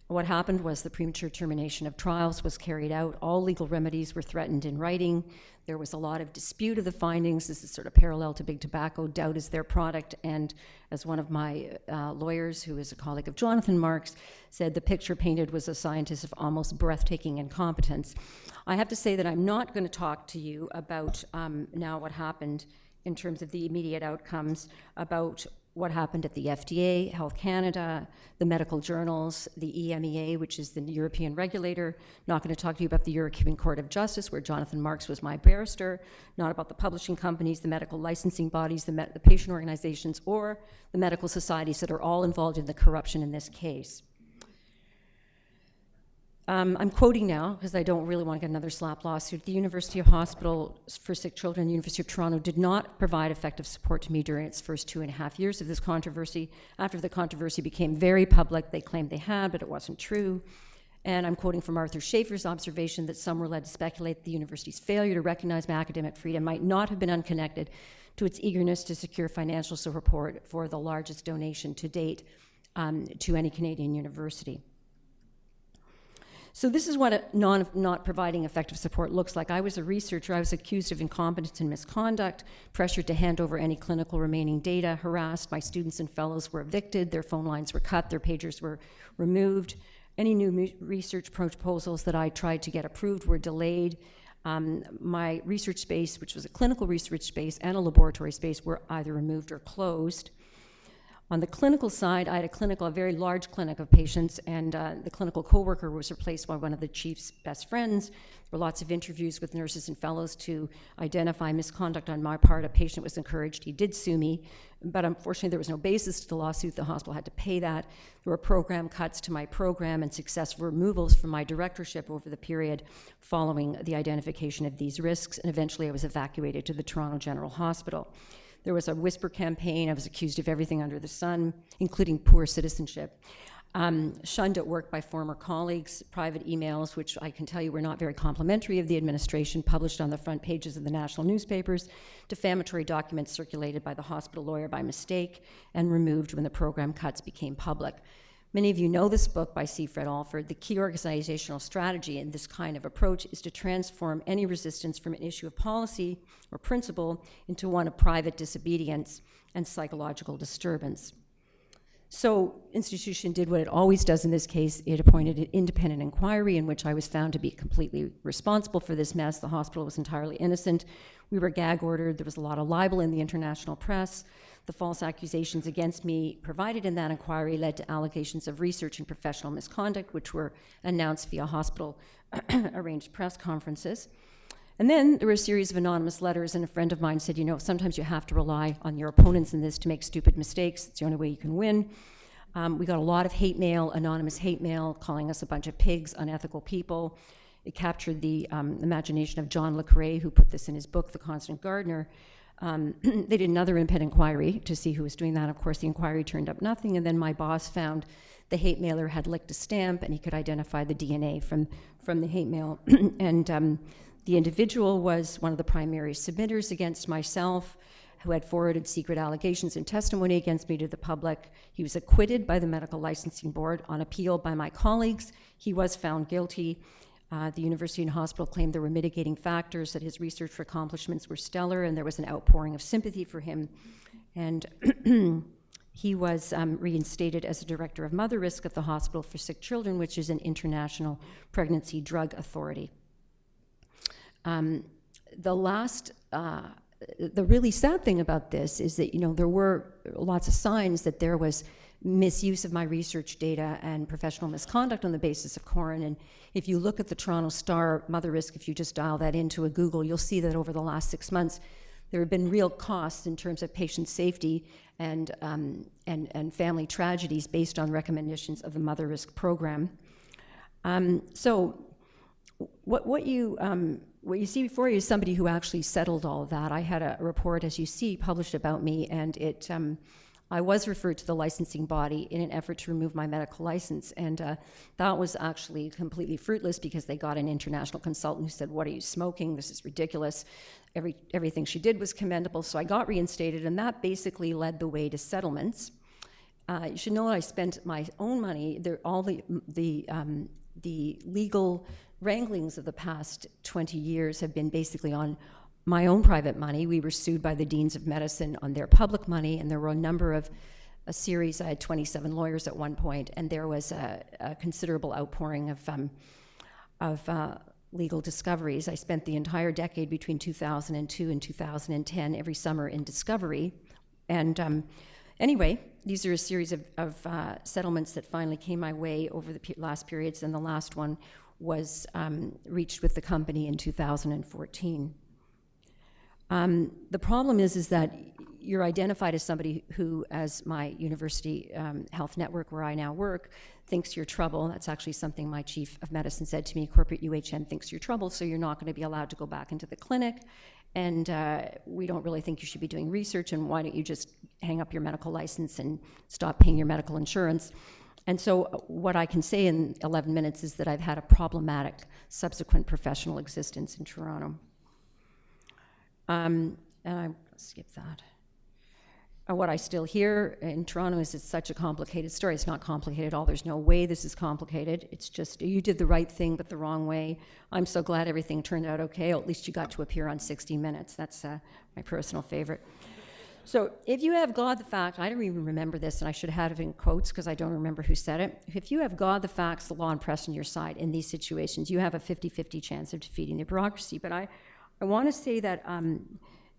Speaker 5: What happened was the premature termination of trials was carried out. All legal remedies were threatened in writing. There was a lot of dispute of the findings. This is sort of parallel to big tobacco. Doubt is their product. And as one of my lawyers, who is a colleague of Jonathan Marks, said, the picture painted was a scientist of almost breathtaking incompetence. I have to say that I'm not going to talk to you about now what happened in terms of the immediate outcomes, about what happened at the FDA, Health Canada, the medical journals, the EMEA, which is the European regulator. Not going to talk to you about the European Court of Justice, where Jonathan Marks was my barrister. Not about the publishing companies, the medical licensing bodies, the patient organizations, or the medical societies that are all involved in the corruption in this case. I'm quoting now because I don't really want to get another slap lawsuit. The University Hospital for Sick Children, the University of Toronto, did not provide effective support to me during its first 2.5 years of this controversy. After the controversy became very public, they claimed they had, but it wasn't true. And I'm quoting from Arthur Schaefer's observation that some were led to speculate that the university's failure to recognize my academic freedom might not have been unconnected to its eagerness to secure financial support for the largest donation to date to any Canadian university. So this is what not providing effective support looks like. I was a researcher. I was accused of incompetence and misconduct, pressured to hand over any clinical remaining data, harassed. My students and fellows were evicted. Their phone lines were cut. Their pagers were removed. Any new research proposals that I tried to get approved were delayed. My research space, which was a clinical research space and a laboratory space, were either removed or closed. On the clinical side, I had a very large clinic of patients, and the clinical coworker was replaced by one of the chief's best friends. There were lots of interviews with nurses and fellows to identify misconduct on my part. A patient was encouraged. He did sue me, but unfortunately there was no basis to the lawsuit. The hospital had to pay that. There were program cuts to my program and successful removals from my directorship over the period following the identification of these risks, and eventually I was evacuated to the Toronto General Hospital. There was a whisper campaign. I was accused of everything under the sun, including poor citizenship. Shunned at work by former colleagues, private emails, which I can tell you were not very complimentary of the administration, published on the front pages of the national newspapers, defamatory documents circulated by the hospital lawyer by mistake, and removed when the program cuts became public. Many of you know this book by C. Fred Alford. The key organizational strategy in this kind of approach is to transform any resistance from an issue of policy or principle into one of private disobedience and psychological disturbance. So, institution did what it always does in this case. It appointed an independent inquiry in which I was found to be completely responsible for this mess. The hospital was entirely innocent. We were gag ordered. There was a lot of libel in the international press. The false accusations against me provided in that inquiry led to allegations of research and professional misconduct, which were announced via hospital arranged press conferences. And then there were a series of anonymous letters, and a friend of mine said, sometimes you have to rely on your opponents in this to make stupid mistakes. It's the only way you can win. We got a lot of hate mail, anonymous hate mail, calling us a bunch of pigs, unethical people. It captured the imagination of John Le Carre, who put this in his book, The Constant Gardener. They did another independent inquiry to see who was doing that. Of course, the inquiry turned up nothing, and then my boss found the hate mailer had licked a stamp, and he could identify the DNA from the hate mail. And the individual was one of the primary submitters against myself, who had forwarded secret allegations and testimony against me to the public. He was acquitted by the Medical Licensing Board on appeal by my colleagues. He was found guilty. The university and hospital claimed there were mitigating factors, that his research accomplishments were stellar, and there was an outpouring of sympathy for him. And he was reinstated as the director of mother risk at the Hospital for Sick Children, which is an international pregnancy drug authority. The really sad thing about this is that, there were lots of signs that there was misuse of my research data and professional misconduct on the basis of Corin. And if you look at the Toronto Star Mother Risk, if you just dial that into a Google, you'll see that over the last 6 months, there have been real costs in terms of patient safety and family tragedies based on recommendations of the Mother Risk program. So what you see before you is somebody who actually settled all of that. I had a report, as you see, published about me, and I was referred to the licensing body in an effort to remove my medical license, and that was actually completely fruitless because they got an international consultant who said, "What are you smoking? This is ridiculous." Everything she did was commendable, so I got reinstated, and that basically led the way to settlements. You should know I spent my own money. All the legal wranglings of the past 20 years have been basically on my own private money. We were sued by the deans of medicine on their public money, and there were a series, I had 27 lawyers at one point, and there was a considerable outpouring of legal discoveries. I spent the entire decade between 2002 and 2010 every summer in discovery. And anyway, these are a series of settlements that finally came my way over the last periods, and the last one was reached with the company in 2014. The problem is that you're identified as somebody who, as my university health network where I now work, thinks you're trouble. That's actually something my chief of medicine said to me. Corporate UHN thinks you're trouble, so you're not going to be allowed to go back into the clinic, and we don't really think you should be doing research, and why don't you just hang up your medical license and stop paying your medical insurance? And so what I can say in 11 minutes is that I've had a problematic subsequent professional existence in Toronto. And I'll skip that. What I still hear in Toronto is it's such a complicated story. It's not complicated at all. There's no way this is complicated. It's just you did the right thing but the wrong way. I'm so glad everything turned out okay. At least you got to appear on 60 Minutes. That's my personal favorite. So if you have God the fact, I don't even remember this, and I should have it in quotes because I don't remember who said it. If you have God, the facts, the law, and press on your side in these situations, you have a 50-50 chance of defeating the bureaucracy. But I want to say that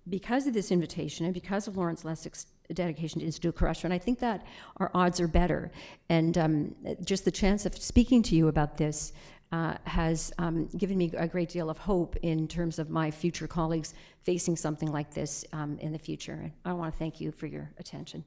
Speaker 5: because of this invitation and because of Lawrence Lessig's dedication to institutional corruption, I think that our odds are better. And just the chance of speaking to you about this has given me a great deal of hope in terms of my future colleagues facing something like this in the future. I want to thank you for your attention.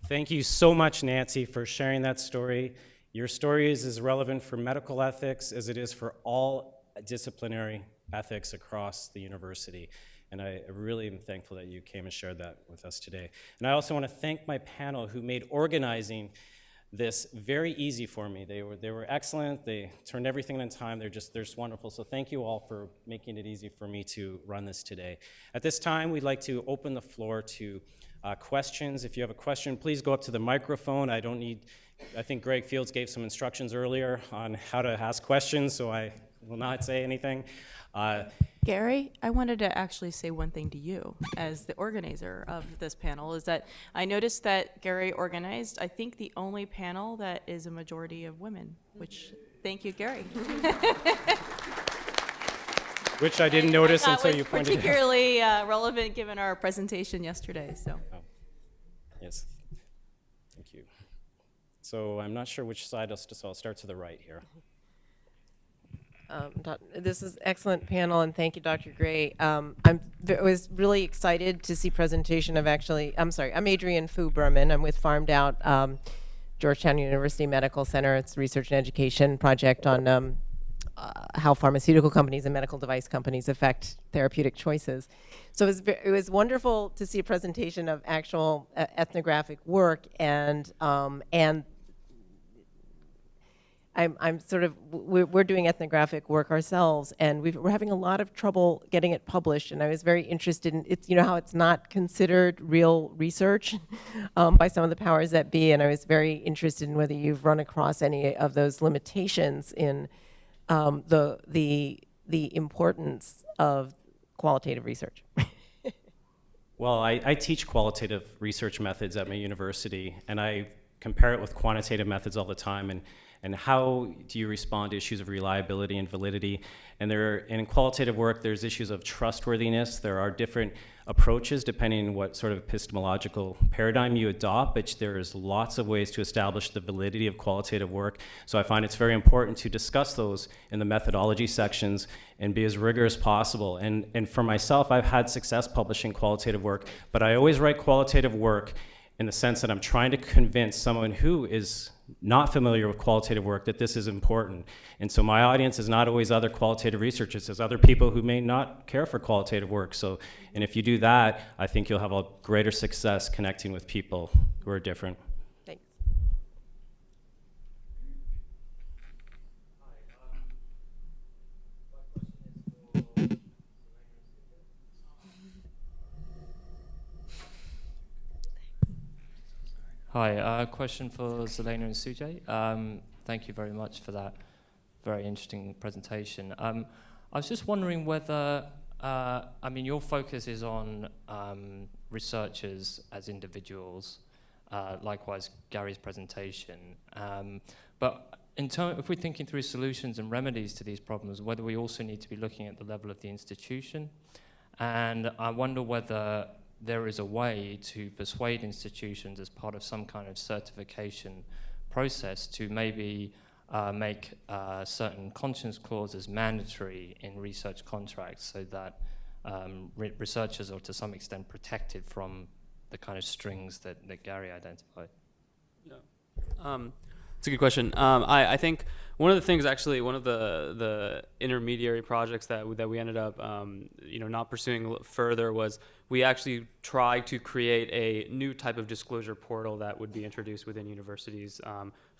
Speaker 1: Thank you so much, Nancy, for sharing that story. Your story is as relevant for medical ethics as it is for all disciplinary ethics across the university. And I really am thankful that you came and shared that with us today. And I also want to thank my panel who made organizing this very easy for me. They were excellent. They turned everything in time. They're just wonderful. So thank you all for making it easy for me to run this today. At this time, we'd like to open the floor to questions. If you have a question, please go up to the microphone. I think Greg Fields gave some instructions earlier on how to ask questions, so I will not say anything.
Speaker 4: Garry, I wanted to actually say one thing to you as the organizer of this panel, is that I noticed that Garry organized, I think, the only panel that is a majority of women, which, thank you, Garry.
Speaker 1: Which I didn't notice until you pointed it out.
Speaker 4: Particularly relevant given our presentation yesterday, so.
Speaker 1: Oh. Yes, thank you. So I'm not sure which side, so I'll start to the right here.
Speaker 6: This is excellent panel, and thank you, Dr. Gray. I was really excited to see presentation of I'm Adrian Fu-Berman. I'm with Farmed Out, Georgetown University Medical Center. It's a research and education project on how pharmaceutical companies and medical device companies affect therapeutic choices. So it was wonderful to see a presentation of actual ethnographic work, and we're doing ethnographic work ourselves, and we're having a lot of trouble getting it published, and I was very interested in it. You know how it's not considered real research by some of the powers that be, and I was very interested in whether you've run across any of those limitations in the importance of qualitative research.
Speaker 1: Well, I teach qualitative research methods at my university, and I compare it with quantitative methods all the time. And how do you respond to issues of reliability and validity? And in qualitative work, there's issues of trustworthiness. There are different approaches depending on what sort of epistemological paradigm you adopt, but there's lots of ways to establish the validity of qualitative work. So I find it's very important to discuss those in the methodology sections and be as rigorous as possible. And for myself, I've had success publishing qualitative work, but I always write qualitative work in the sense that I'm trying to convince someone who is not familiar with qualitative work that this is important. And so my audience is not always other qualitative researchers, it's other people who may not care for qualitative work. So, and if you do that, I think you'll have a greater success connecting with people who are different.
Speaker 6: Thanks.
Speaker 7: Hi, question for Szelena and Sujay. Thank you very much for that very interesting presentation. I was just wondering whether, I mean, your focus is on researchers as individuals, likewise Garry's presentation. But if we're thinking through solutions and remedies to these problems, whether we also need to be looking at the level of the institution. And I wonder whether there is a way to persuade institutions as part of some kind of certification process to maybe make certain conscience clauses mandatory in research contracts so that researchers are to some extent protected from the kind of strings that Garry identified.
Speaker 3: Yeah. It's a good question. I think one of the things, actually, one of the intermediary projects that we ended up, not pursuing further was we actually tried to create a new type of disclosure portal that would be introduced within universities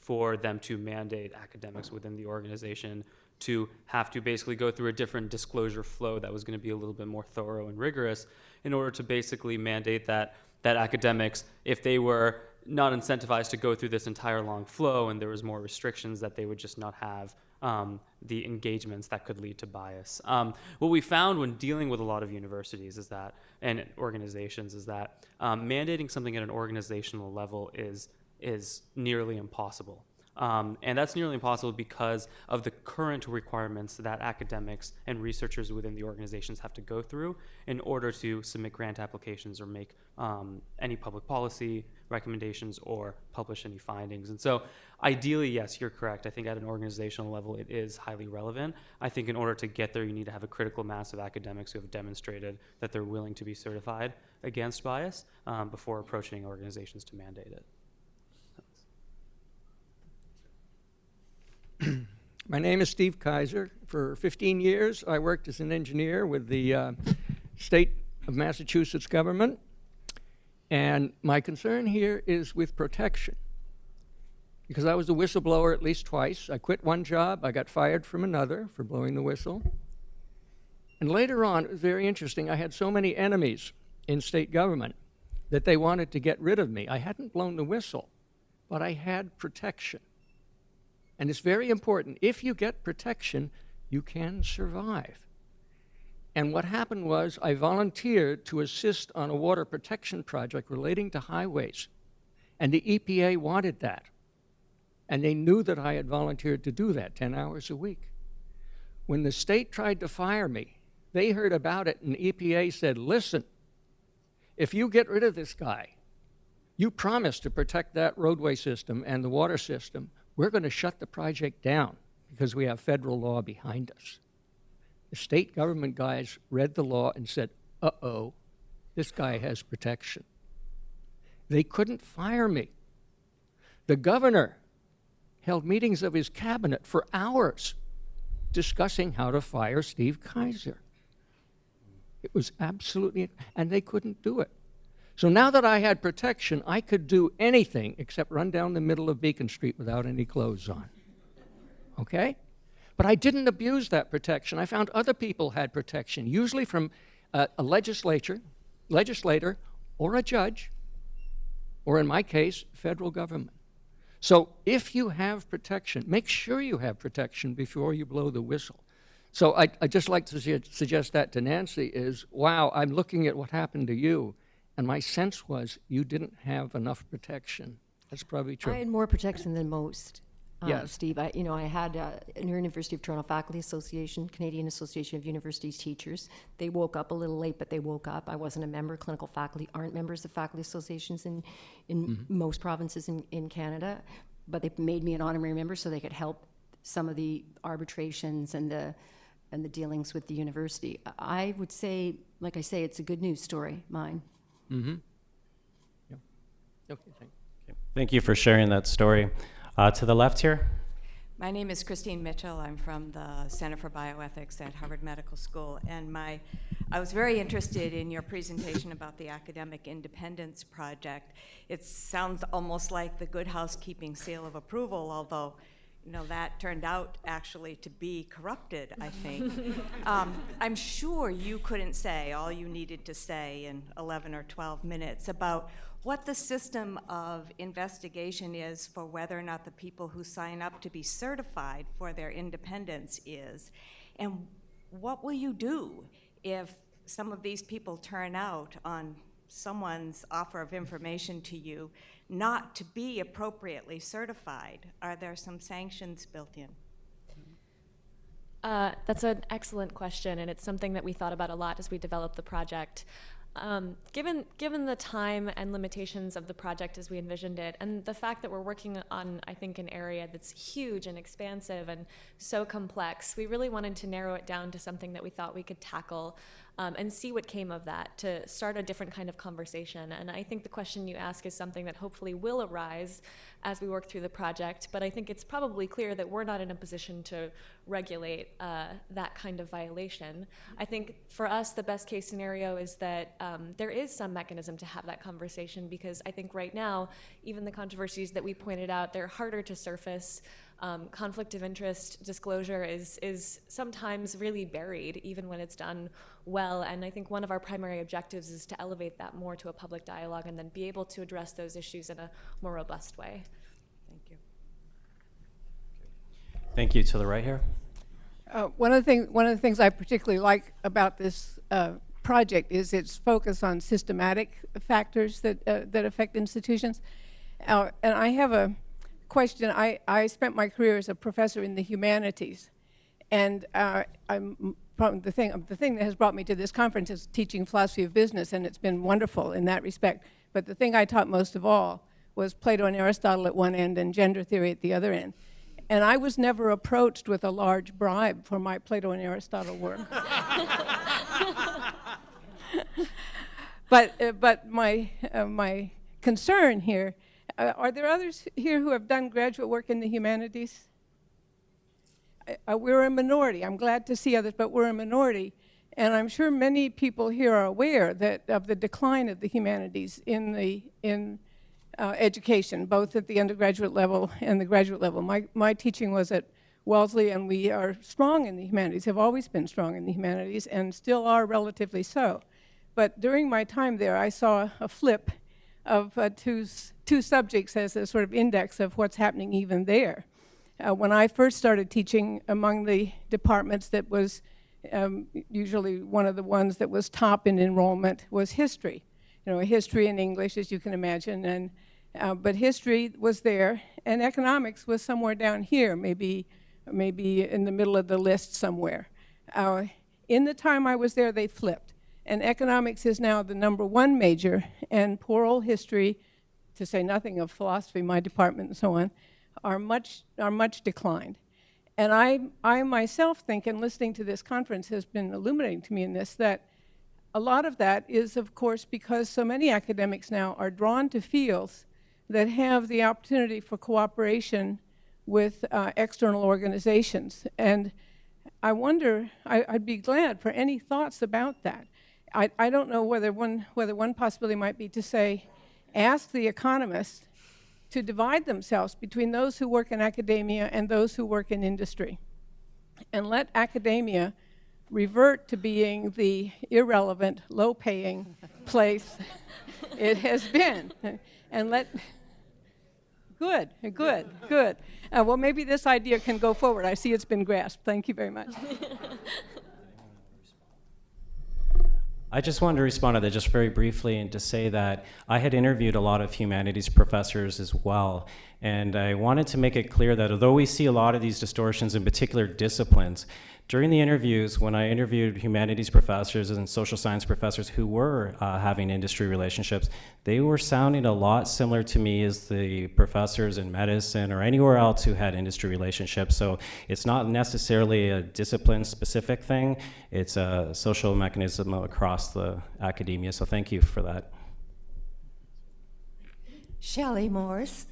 Speaker 3: for them to mandate academics within the organization to have to basically go through a different disclosure flow that was going to be a little bit more thorough and rigorous in order to basically mandate that academics, if they were not incentivized to go through this entire long flow and there was more restrictions, that they would just not have the engagements that could lead to bias. What we found when dealing with a lot of universities is that, and organizations, is that mandating something at an organizational level is nearly impossible. And that's nearly impossible because of the current requirements that academics and researchers within the organizations have to go through in order to submit grant applications or make any public policy recommendations or publish any findings. And so ideally, yes, you're correct. I think at an organizational level, it is highly relevant. I think in order to get there, you need to have a critical mass of academics who have demonstrated that they're willing to be certified against bias before approaching organizations to mandate it.
Speaker 8: My name is Steve Kaiser. For 15 years, I worked as an engineer with the state of Massachusetts government. And my concern here is with protection. Because I was a whistleblower at least twice. I quit one job. I got fired from another for blowing the whistle. And later on, it was very interesting. I had so many enemies in state government that they wanted to get rid of me. I hadn't blown the whistle, but I had protection. And it's very important. If you get protection, you can survive. And what happened was I volunteered to assist on a water protection project relating to highways. And the EPA wanted that. And they knew that I had volunteered to do that 10 hours a week. When the state tried to fire me, they heard about it, and EPA said, listen, if you get rid of this guy, you promise to protect that roadway system and the water system, we're going to shut the project down because we have federal law behind us. The state government guys read the law and said, uh-oh, this guy has protection. They couldn't fire me. The governor held meetings of his cabinet for hours discussing how to fire Steve Kaiser. It was absolutely, and they couldn't do it. So now that I had protection, I could do anything except run down the middle of Beacon Street without any clothes on. Okay? But I didn't abuse that protection. I found other people had protection, usually from a legislator, or a judge, or in my case, federal government. So if you have protection, make sure you have protection before you blow the whistle. So I'd just like to suggest that to Nancy is, wow, I'm looking at what happened to you, And my sense was you didn't have enough protection. That's probably true.
Speaker 5: I had more protection than most.
Speaker 8: Yes.
Speaker 5: Steve, I had University of Toronto Faculty Association, Canadian Association of Universities Teachers. They woke up a little late, but they woke up. I wasn't a member. Clinical faculty aren't members of faculty associations in most provinces in Canada, but they made me an honorary member so they could help some of the arbitrations and the dealings with the university. I would say, like I say, it's a good news story, mine.
Speaker 8: Mm-hmm. Yeah. Okay, thank you.
Speaker 1: Thank you for sharing that story. To the left here.
Speaker 9: My name is Christine Mitchell. I'm from the Center for Bioethics at Harvard Medical School. And I was very interested in your presentation about the Academic Independence Project. It sounds almost like the Good Housekeeping seal of approval, although that turned out actually to be corrupted, I think. I'm sure you couldn't say all you needed to say in 11 or 12 minutes about what the system of investigation is for whether or not the people who sign up to be certified for their independence is. And what will you do if some of these people turn out on someone's offer of information to you not to be appropriately certified? Are there some sanctions built in?
Speaker 2: That's an excellent question, and it's something that we thought about a lot as we developed the project. Given the time and limitations of the project as we envisioned it, and the fact that we're working on, I think, an area that's huge and expansive and so complex, we really wanted to narrow it down to something that we thought we could tackle and see what came of that, to start a different kind of conversation. And I think the question you ask is something that hopefully will arise as we work through the project, but I think it's probably clear that we're not in a position to regulate that kind of violation. I think for us, the best case scenario is that there is some mechanism to have that conversation, because I think right now, even the controversies that we pointed out, they're harder to surface. Conflict of interest disclosure is sometimes really buried, even when it's done well. And I think one of our primary objectives is to elevate that more to a public dialogue and then be able to address those issues in a more robust way.
Speaker 9: Thank you.
Speaker 1: Thank you. To the right here.
Speaker 10: One of the things I particularly like about this project is its focus on systematic factors that affect institutions. And I have a question. I spent my career as a professor in the humanities, and the thing that has brought me to this conference is teaching philosophy of business, and it's been wonderful in that respect. But the thing I taught most of all was Plato and Aristotle at one end and gender theory at the other end. And I was never approached with a large bribe for my Plato and Aristotle work. But my concern here, are there others here who have done graduate work in the humanities? We're a minority. I'm glad to see others, but we're a minority. And I'm sure many people here are aware of the decline of the humanities in education, both at the undergraduate level and the graduate level. My teaching was at Wellesley, and we are strong in the humanities, have always been strong in the humanities, and still are relatively so. But during my time there, I saw a flip of two subjects as a sort of index of what's happening even there. When I first started teaching, among the departments that was usually one of the ones that was top in enrollment was history. History and English, as you can imagine, and but history was there, and economics was somewhere down here, maybe in the middle of the list somewhere. In the time I was there, they flipped, and economics is now the #1 major, and poor old history, to say nothing of philosophy, my department and so on, are much declined. And I myself think, and listening to this conference has been illuminating to me in this, that a lot of that is, of course, because so many academics now are drawn to fields that have the opportunity for cooperation with external organizations. And I wonder, I'd be glad for any thoughts about that. I don't know whether one possibility might be to say, ask the economists to divide themselves between those who work in academia and those who work in industry, and let academia revert to being the irrelevant, low-paying place it has been, and good. Well, maybe this idea can go forward. I see it's been grasped. Thank you very much.
Speaker 1: I just wanted to respond to that just very briefly and to say that I had interviewed a lot of humanities professors as well. And I wanted to make it clear that although we see a lot of these distortions in particular disciplines, during the interviews, when I interviewed humanities professors and social science professors who were having industry relationships, they were sounding a lot similar to me as the professors in medicine or anywhere else who had industry relationships. So it's not necessarily a discipline-specific thing. It's a social mechanism across the academia. So thank you for that.
Speaker 11: Shelley Morse,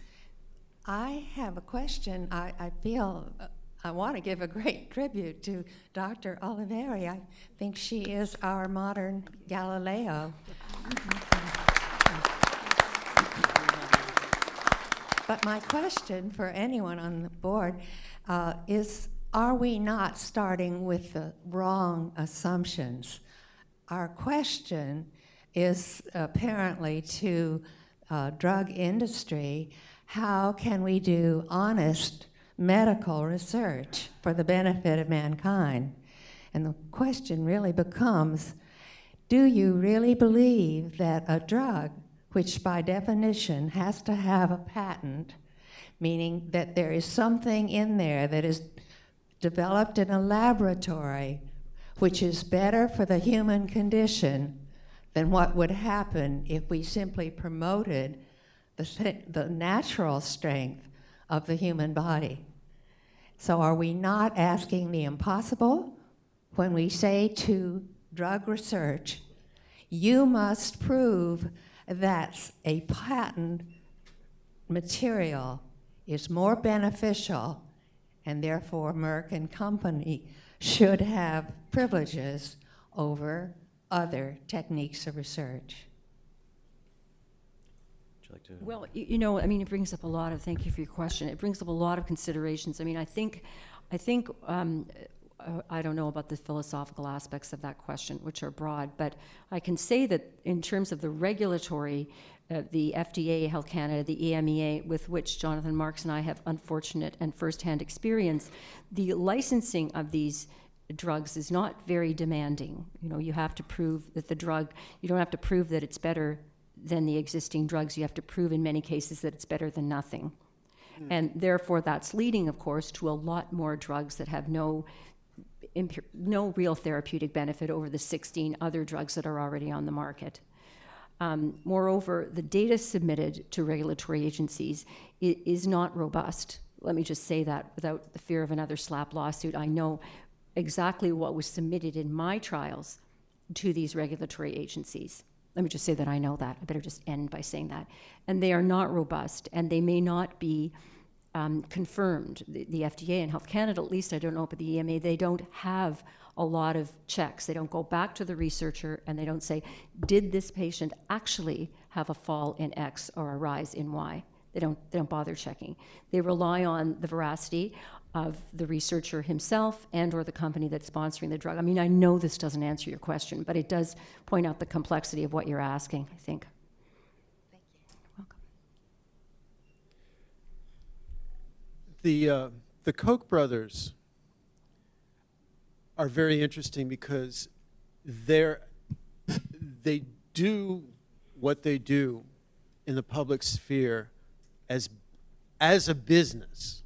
Speaker 11: I have a question. I feel I want to give a great tribute to Dr. Olivieri. I think she is our modern Galileo. But my question for anyone on the board is, are we not starting with the wrong assumptions? Our question is apparently to drug industry, how can we do honest medical research for the benefit of mankind? And the question really becomes, do you really believe that a drug, which by definition has to have a patent, meaning that there is something in there that is developed in a laboratory which is better for the human condition than what would happen if we simply promoted the natural strength of the human body? So are we not asking the impossible when we say to drug research, you must prove that a patent material is more beneficial and therefore Merck and company should have privileges over other techniques of research?
Speaker 5: Well, you know, I mean, it brings up a lot of, thank you for your question, it brings up a lot of considerations. I mean, I think I don't know about the philosophical aspects of that question, which are broad, but I can say that in terms of the regulatory, the FDA, Health Canada, the EMEA, with which Jonathan Marks and I have unfortunate and firsthand experience, the licensing of these drugs is not very demanding. You know, you have to prove that the drug, you don't have to prove that it's better than the existing drugs. You have to prove in many cases that it's better than nothing. And therefore that's leading, of course, to a lot more drugs that have no real therapeutic benefit over the 16 other drugs that are already on the market. Moreover, the data submitted to regulatory agencies is not robust. Let me just say that without the fear of another slap lawsuit. I know exactly what was submitted in my trials to these regulatory agencies. Let me just say that I know that. I better just end by saying that. And they are not robust, and they may not be confirmed. The FDA and Health Canada, at least, I don't know, but the EMA, they don't have a lot of checks. They don't go back to the researcher and they don't say, did this patient actually have a fall in X or a rise in Y? They don't bother checking. They rely on the veracity of the researcher himself and or the company that's sponsoring the drug. I mean, I know this doesn't answer your question, but it does point out the complexity of what you're asking, I think.
Speaker 11: Thank you.
Speaker 5: Welcome.
Speaker 12: The Koch brothers are very interesting because they do what they do in the public sphere as a business,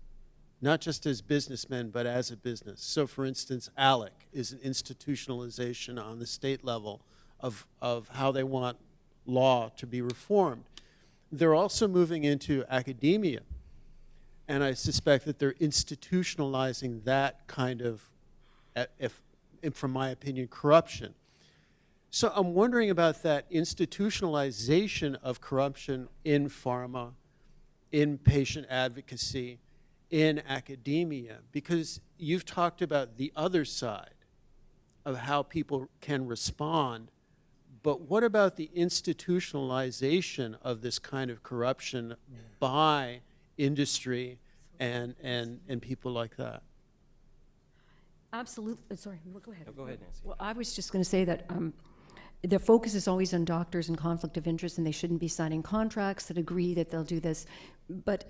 Speaker 12: not just as businessmen, but as a business. So for instance, ALEC is an institutionalization on the state level of how they want law to be reformed. They're also moving into academia, and I suspect that they're institutionalizing that kind of, from my opinion, corruption. So I'm wondering about that institutionalization of corruption in pharma, in patient advocacy, in academia, because you've talked about the other side of how people can respond, but what about the institutionalization of this kind of corruption by industry and people like that?
Speaker 5: Absolutely. Sorry, go ahead.
Speaker 1: No, go ahead, Nancy.
Speaker 5: Well, I was just going to say that their focus is always on doctors and conflict of interest, and they shouldn't be signing contracts that agree that they'll do this. But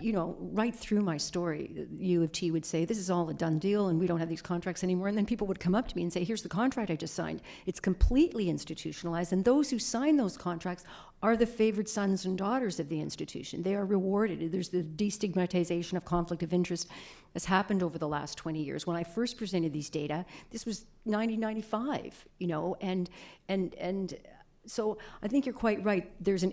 Speaker 5: you know, right through my story, U of T would say, this is all a done deal and we don't have these contracts anymore. And then people would come up to me and say, here's the contract I just signed. It's completely institutionalized. And those who sign those contracts are the favored sons and daughters of the institution. They are rewarded. There's the destigmatization of conflict of interest that's happened over the last 20 years. When I first presented these data, this was 1995, you know, and so I think you're quite right. There's an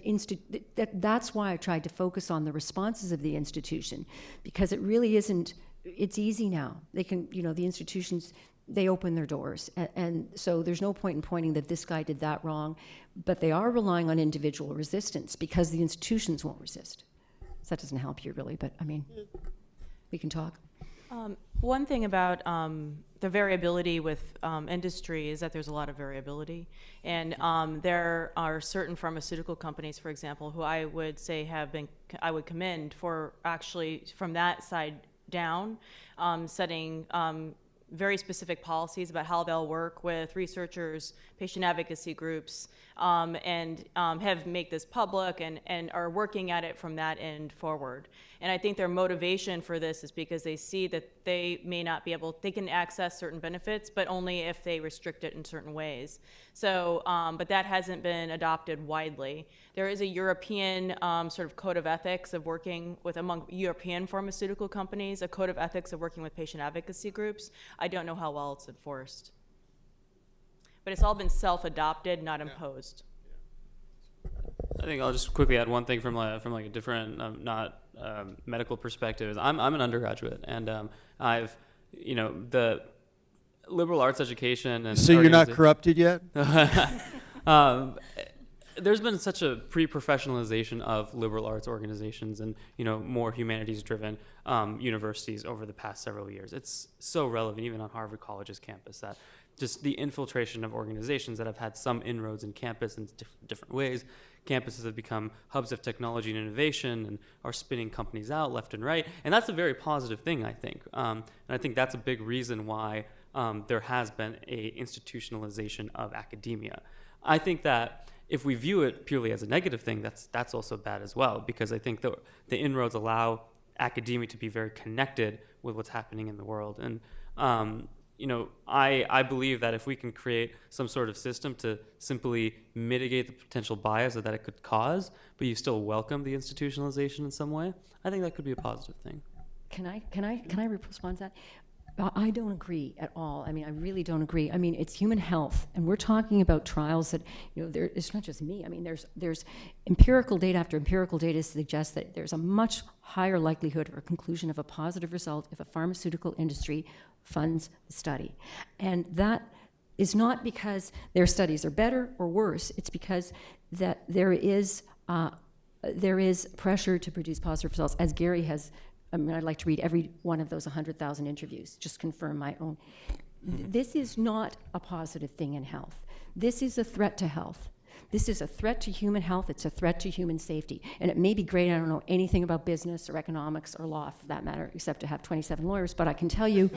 Speaker 5: that's why I tried to focus on the responses of the institution, because it really isn't, it's easy now. They can, you know, the institutions, they open their doors. And so there's no point in pointing that this guy did that wrong, but they are relying on individual resistance because the institutions won't resist. So that doesn't help you really, but I mean, we can talk.
Speaker 4: One thing about the variability with industry is that there's a lot of variability. And there are certain pharmaceutical companies, for example, who I would say I would commend for actually from that side down, setting very specific policies about how they'll work with researchers, patient advocacy groups, and have make this public and are working at it from that end forward. And I think their motivation for this is because they see that they may not be able, they can access certain benefits, but only if they restrict it in certain ways. So, but that hasn't been adopted widely. There is a European sort of code of ethics of working with, among European pharmaceutical companies, a code of ethics of working with patient advocacy groups. I don't know how well it's enforced. But it's all been self-adopted, not imposed.
Speaker 3: I think I'll just quickly add one thing from like a different, not medical perspective. I'm an undergraduate, and I've, you know, the liberal arts education and
Speaker 12: so you're not corrupted yet?
Speaker 3: There's been such a pre-professionalization of liberal arts organizations and, you know, more humanities-driven universities over the past several years. It's so relevant, even on Harvard College's campus, that just the infiltration of organizations that have had some inroads in campus in different ways. Campuses have become hubs of technology and innovation and are spinning companies out left and right. And that's a very positive thing, I think. And I think that's a big reason why there has been a institutionalization of academia. I think that if we view it purely as a negative thing, that's also bad as well, because I think the inroads allow academia to be very connected with what's happening in the world. And you know, I believe that if we can create some sort of system to simply mitigate the potential bias that it could cause, but you still welcome the institutionalization in some way, I think that could be a positive thing.
Speaker 5: Can I respond to that? I don't agree at all. I mean, I really don't agree. I mean, it's human health, and we're talking about trials that, you know, it's not just me. I mean, there's empirical data after empirical data suggests that there's a much higher likelihood or conclusion of a positive result if a pharmaceutical industry funds the study. And that is not because their studies are better or worse. It's because that there is pressure to produce positive results, as Garry has. I mean, I'd like to read every one of those 100,000 interviews, just confirm my own. This is not a positive thing in health. This is a threat to health. This is a threat to human health. It's a threat to human safety. And it may be great, I don't know anything about business or economics or law for that matter, except to have 27 lawyers, but I can tell you,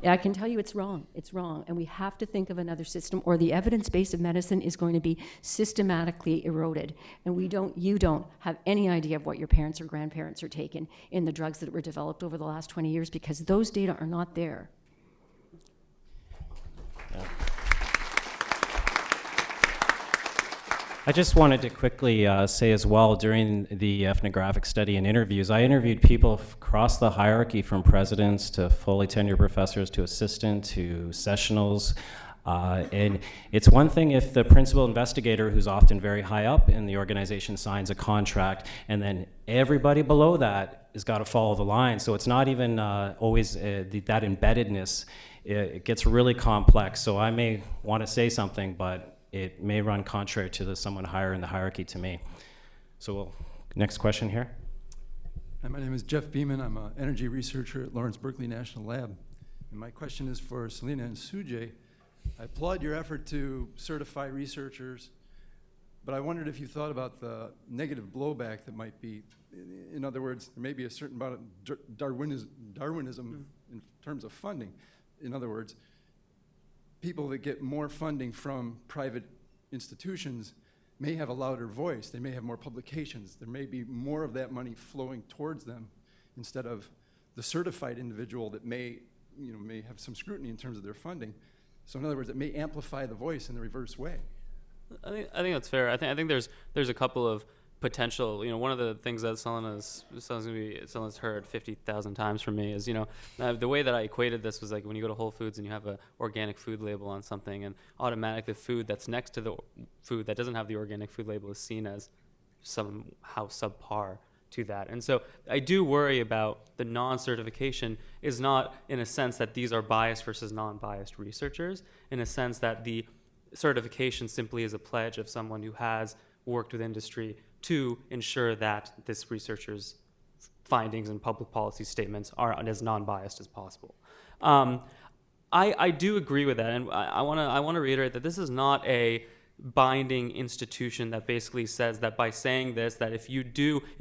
Speaker 5: it's wrong. It's wrong. And we have to think of another system, or the evidence base of medicine is going to be systematically eroded. And you don't have any idea of what your parents or grandparents are taking in the drugs that were developed over the last 20 years, because those data are not there.
Speaker 1: Yeah. I just wanted to quickly say as well, during the ethnographic study and interviews, I interviewed people across the hierarchy, from presidents to fully tenured professors to assistant to sessionals. And it's one thing if the principal investigator, who's often very high up in the organization, signs a contract, and then everybody below that has got to follow the line. So it's not even always that embeddedness. It gets really complex. So I may want to say something, but it may run contrary to someone higher in the hierarchy to me. So next question here.
Speaker 13: Hi, my name is Jeff Beeman. I'm an energy researcher at Lawrence Berkeley National Lab. And my question is for Szelena and Sujay. I applaud your effort to certify researchers, but I wondered if you thought about the negative blowback that might be. In other words, there may be a certain amount of Darwinism in terms of funding. In other words, people that get more funding from private institutions may have a louder voice. They may have more publications. There may be more of that money flowing towards them instead of the certified individual that may have some scrutiny in terms of their funding. So in other words, it may amplify the voice in the reverse way.
Speaker 3: I think that's fair. I think there's a couple of potential. One of the things that Selena's heard 50,000 times from me is, the way that I equated this was like when you go to Whole Foods and you have an organic food label on something, and automatically the food that's next to the food that doesn't have the organic food label is seen as somehow subpar to that. And so I do worry about the non-certification is not in a sense that these are biased versus non-biased researchers, in a sense that the certification simply is a pledge of someone who has worked with industry to ensure that this researcher's findings and public policy statements are as non-biased as possible. I do agree with that, and I want to reiterate that this is not a binding institution that basically says that by saying this, that if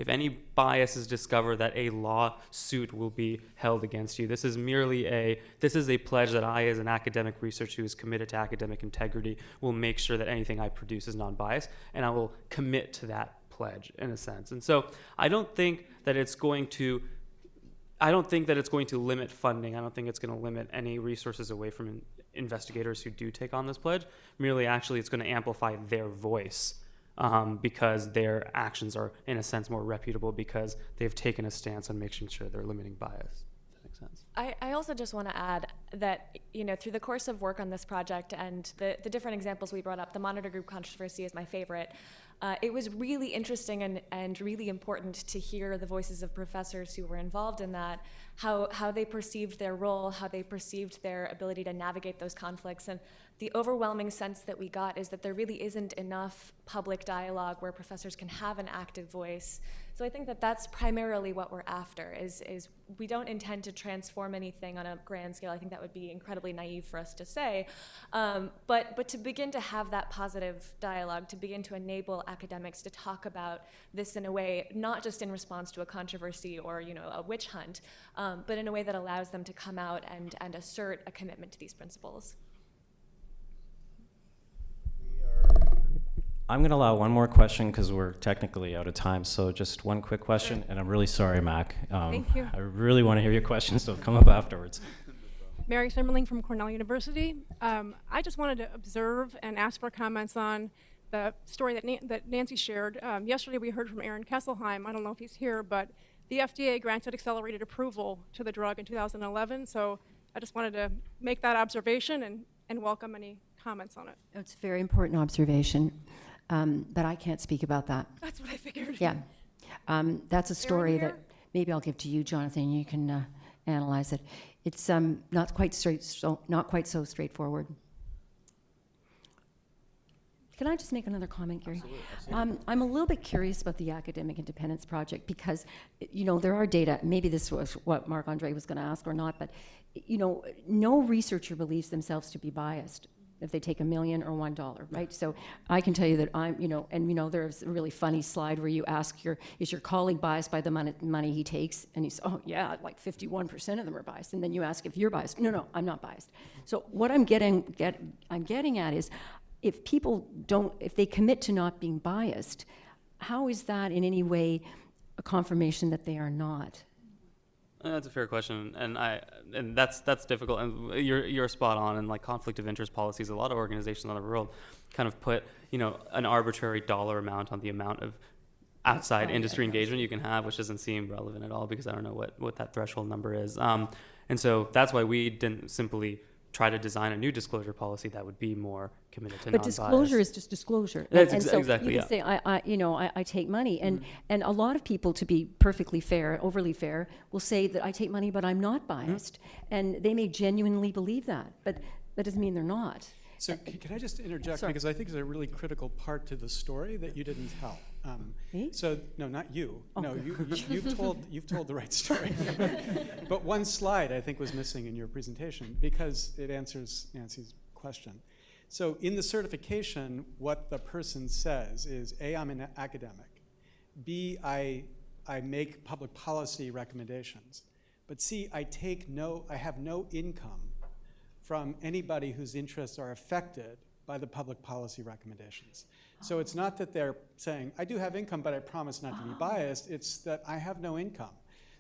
Speaker 3: any bias is discovered, that a lawsuit will be held against you. This is merely a pledge that I, as an academic researcher who is committed to academic integrity, will make sure that anything I produce is non-biased, and I will commit to that pledge in a sense. And so I don't think that it's going to limit funding. I don't think it's going to limit any resources away from investigators who do take on this pledge. Merely, actually, it's going to amplify their voice because their actions are, in a sense, more reputable because they've taken a stance on making sure they're limiting bias. If that makes sense.
Speaker 2: I also just want to add that, through the course of work on this project and the different examples we brought up, the monitor group controversy is my favorite. It was really interesting and really important to hear the voices of professors who were involved in that, how they perceived their role, how they perceived their ability to navigate those conflicts. And the overwhelming sense that we got is that there really isn't enough public dialogue where professors can have an active voice. So I think that that's primarily what we're after, is we don't intend to transform anything on a grand scale. I think that would be incredibly naive for us to say. But to begin to have that positive dialogue, to begin to enable academics to talk about this in a way, not just in response to a controversy or a witch hunt, but in a way that allows them to come out and assert a commitment to these principles.
Speaker 1: I'm going to allow one more question because we're technically out of time. So just one quick question, and I'm really sorry, Mac.
Speaker 14: Thank you.
Speaker 1: I really want to hear your question, so come up afterwards.
Speaker 14: Mary Simmerling from Cornell University. I just wanted to observe and ask for comments on the story that Nancy shared. Yesterday we heard from Aaron Kesselheim. I don't know if he's here, but the FDA granted accelerated approval to the drug in 2011. So I just wanted to make that observation and welcome any comments on it.
Speaker 5: It's a very important observation, but I can't speak about that.
Speaker 14: That's what I figured.
Speaker 5: Yeah. That's a story that maybe I'll give to you, Jonathan. You can analyze it. It's not quite so straightforward. Can I just make another comment, Garry?
Speaker 3: Absolutely.
Speaker 5: I'm a little bit curious about the Academic Independence Project because, there are data, maybe this was what Marc-Andre was going to ask or not, but, no researcher believes themselves to be biased if they take $1 million or $1, right? So I can tell you that there's a really funny slide where you ask is your colleague biased by the money he takes? And he says, oh yeah, like 51% of them are biased. And then you ask if you're biased. No, I'm not biased. So what I'm getting at is, if they commit to not being biased, how is that in any way a confirmation that they are not?
Speaker 3: That's a fair question, and that's difficult. And you're spot on. And like conflict of interest policies, a lot of organizations in the world kind of put an arbitrary dollar amount on the amount of outside industry engagement you can have, which doesn't seem relevant at all because I don't know what that threshold number is. And so that's why we didn't simply try to design a new disclosure policy that would be more committed to non-bias.
Speaker 5: But disclosure is just disclosure.
Speaker 3: That's
Speaker 5: so
Speaker 3: exactly,
Speaker 5: you can say, I take money. And a lot of people, to be perfectly fair, overly fair, will say that I take money, but I'm not biased. And they may genuinely believe that, but that doesn't mean they're not.
Speaker 15: So can I just interject, because I think it's a really critical part to the story that you didn't tell.
Speaker 5: Me?
Speaker 15: So no, not you.
Speaker 5: Oh.
Speaker 15: No, you've told the right story. But one slide I think was missing in your presentation because it answers Nancy's question. So in the certification, what the person says is, A, I'm an academic. B, I make public policy recommendations. But C, I have no income from anybody whose interests are affected by the public policy recommendations. So it's not that they're saying, I do have income, but I promise not to be biased. It's that I have no income.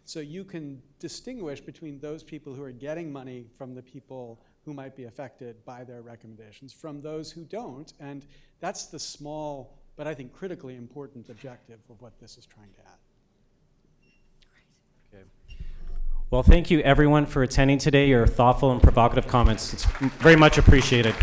Speaker 15: So you can distinguish between those people who are getting money from the people who might be affected by their recommendations from those who don't. And that's the small, but I think critically important objective of what this is trying to add.
Speaker 1: Okay. Well, thank you everyone for attending today, your thoughtful and provocative comments. It's very much appreciated.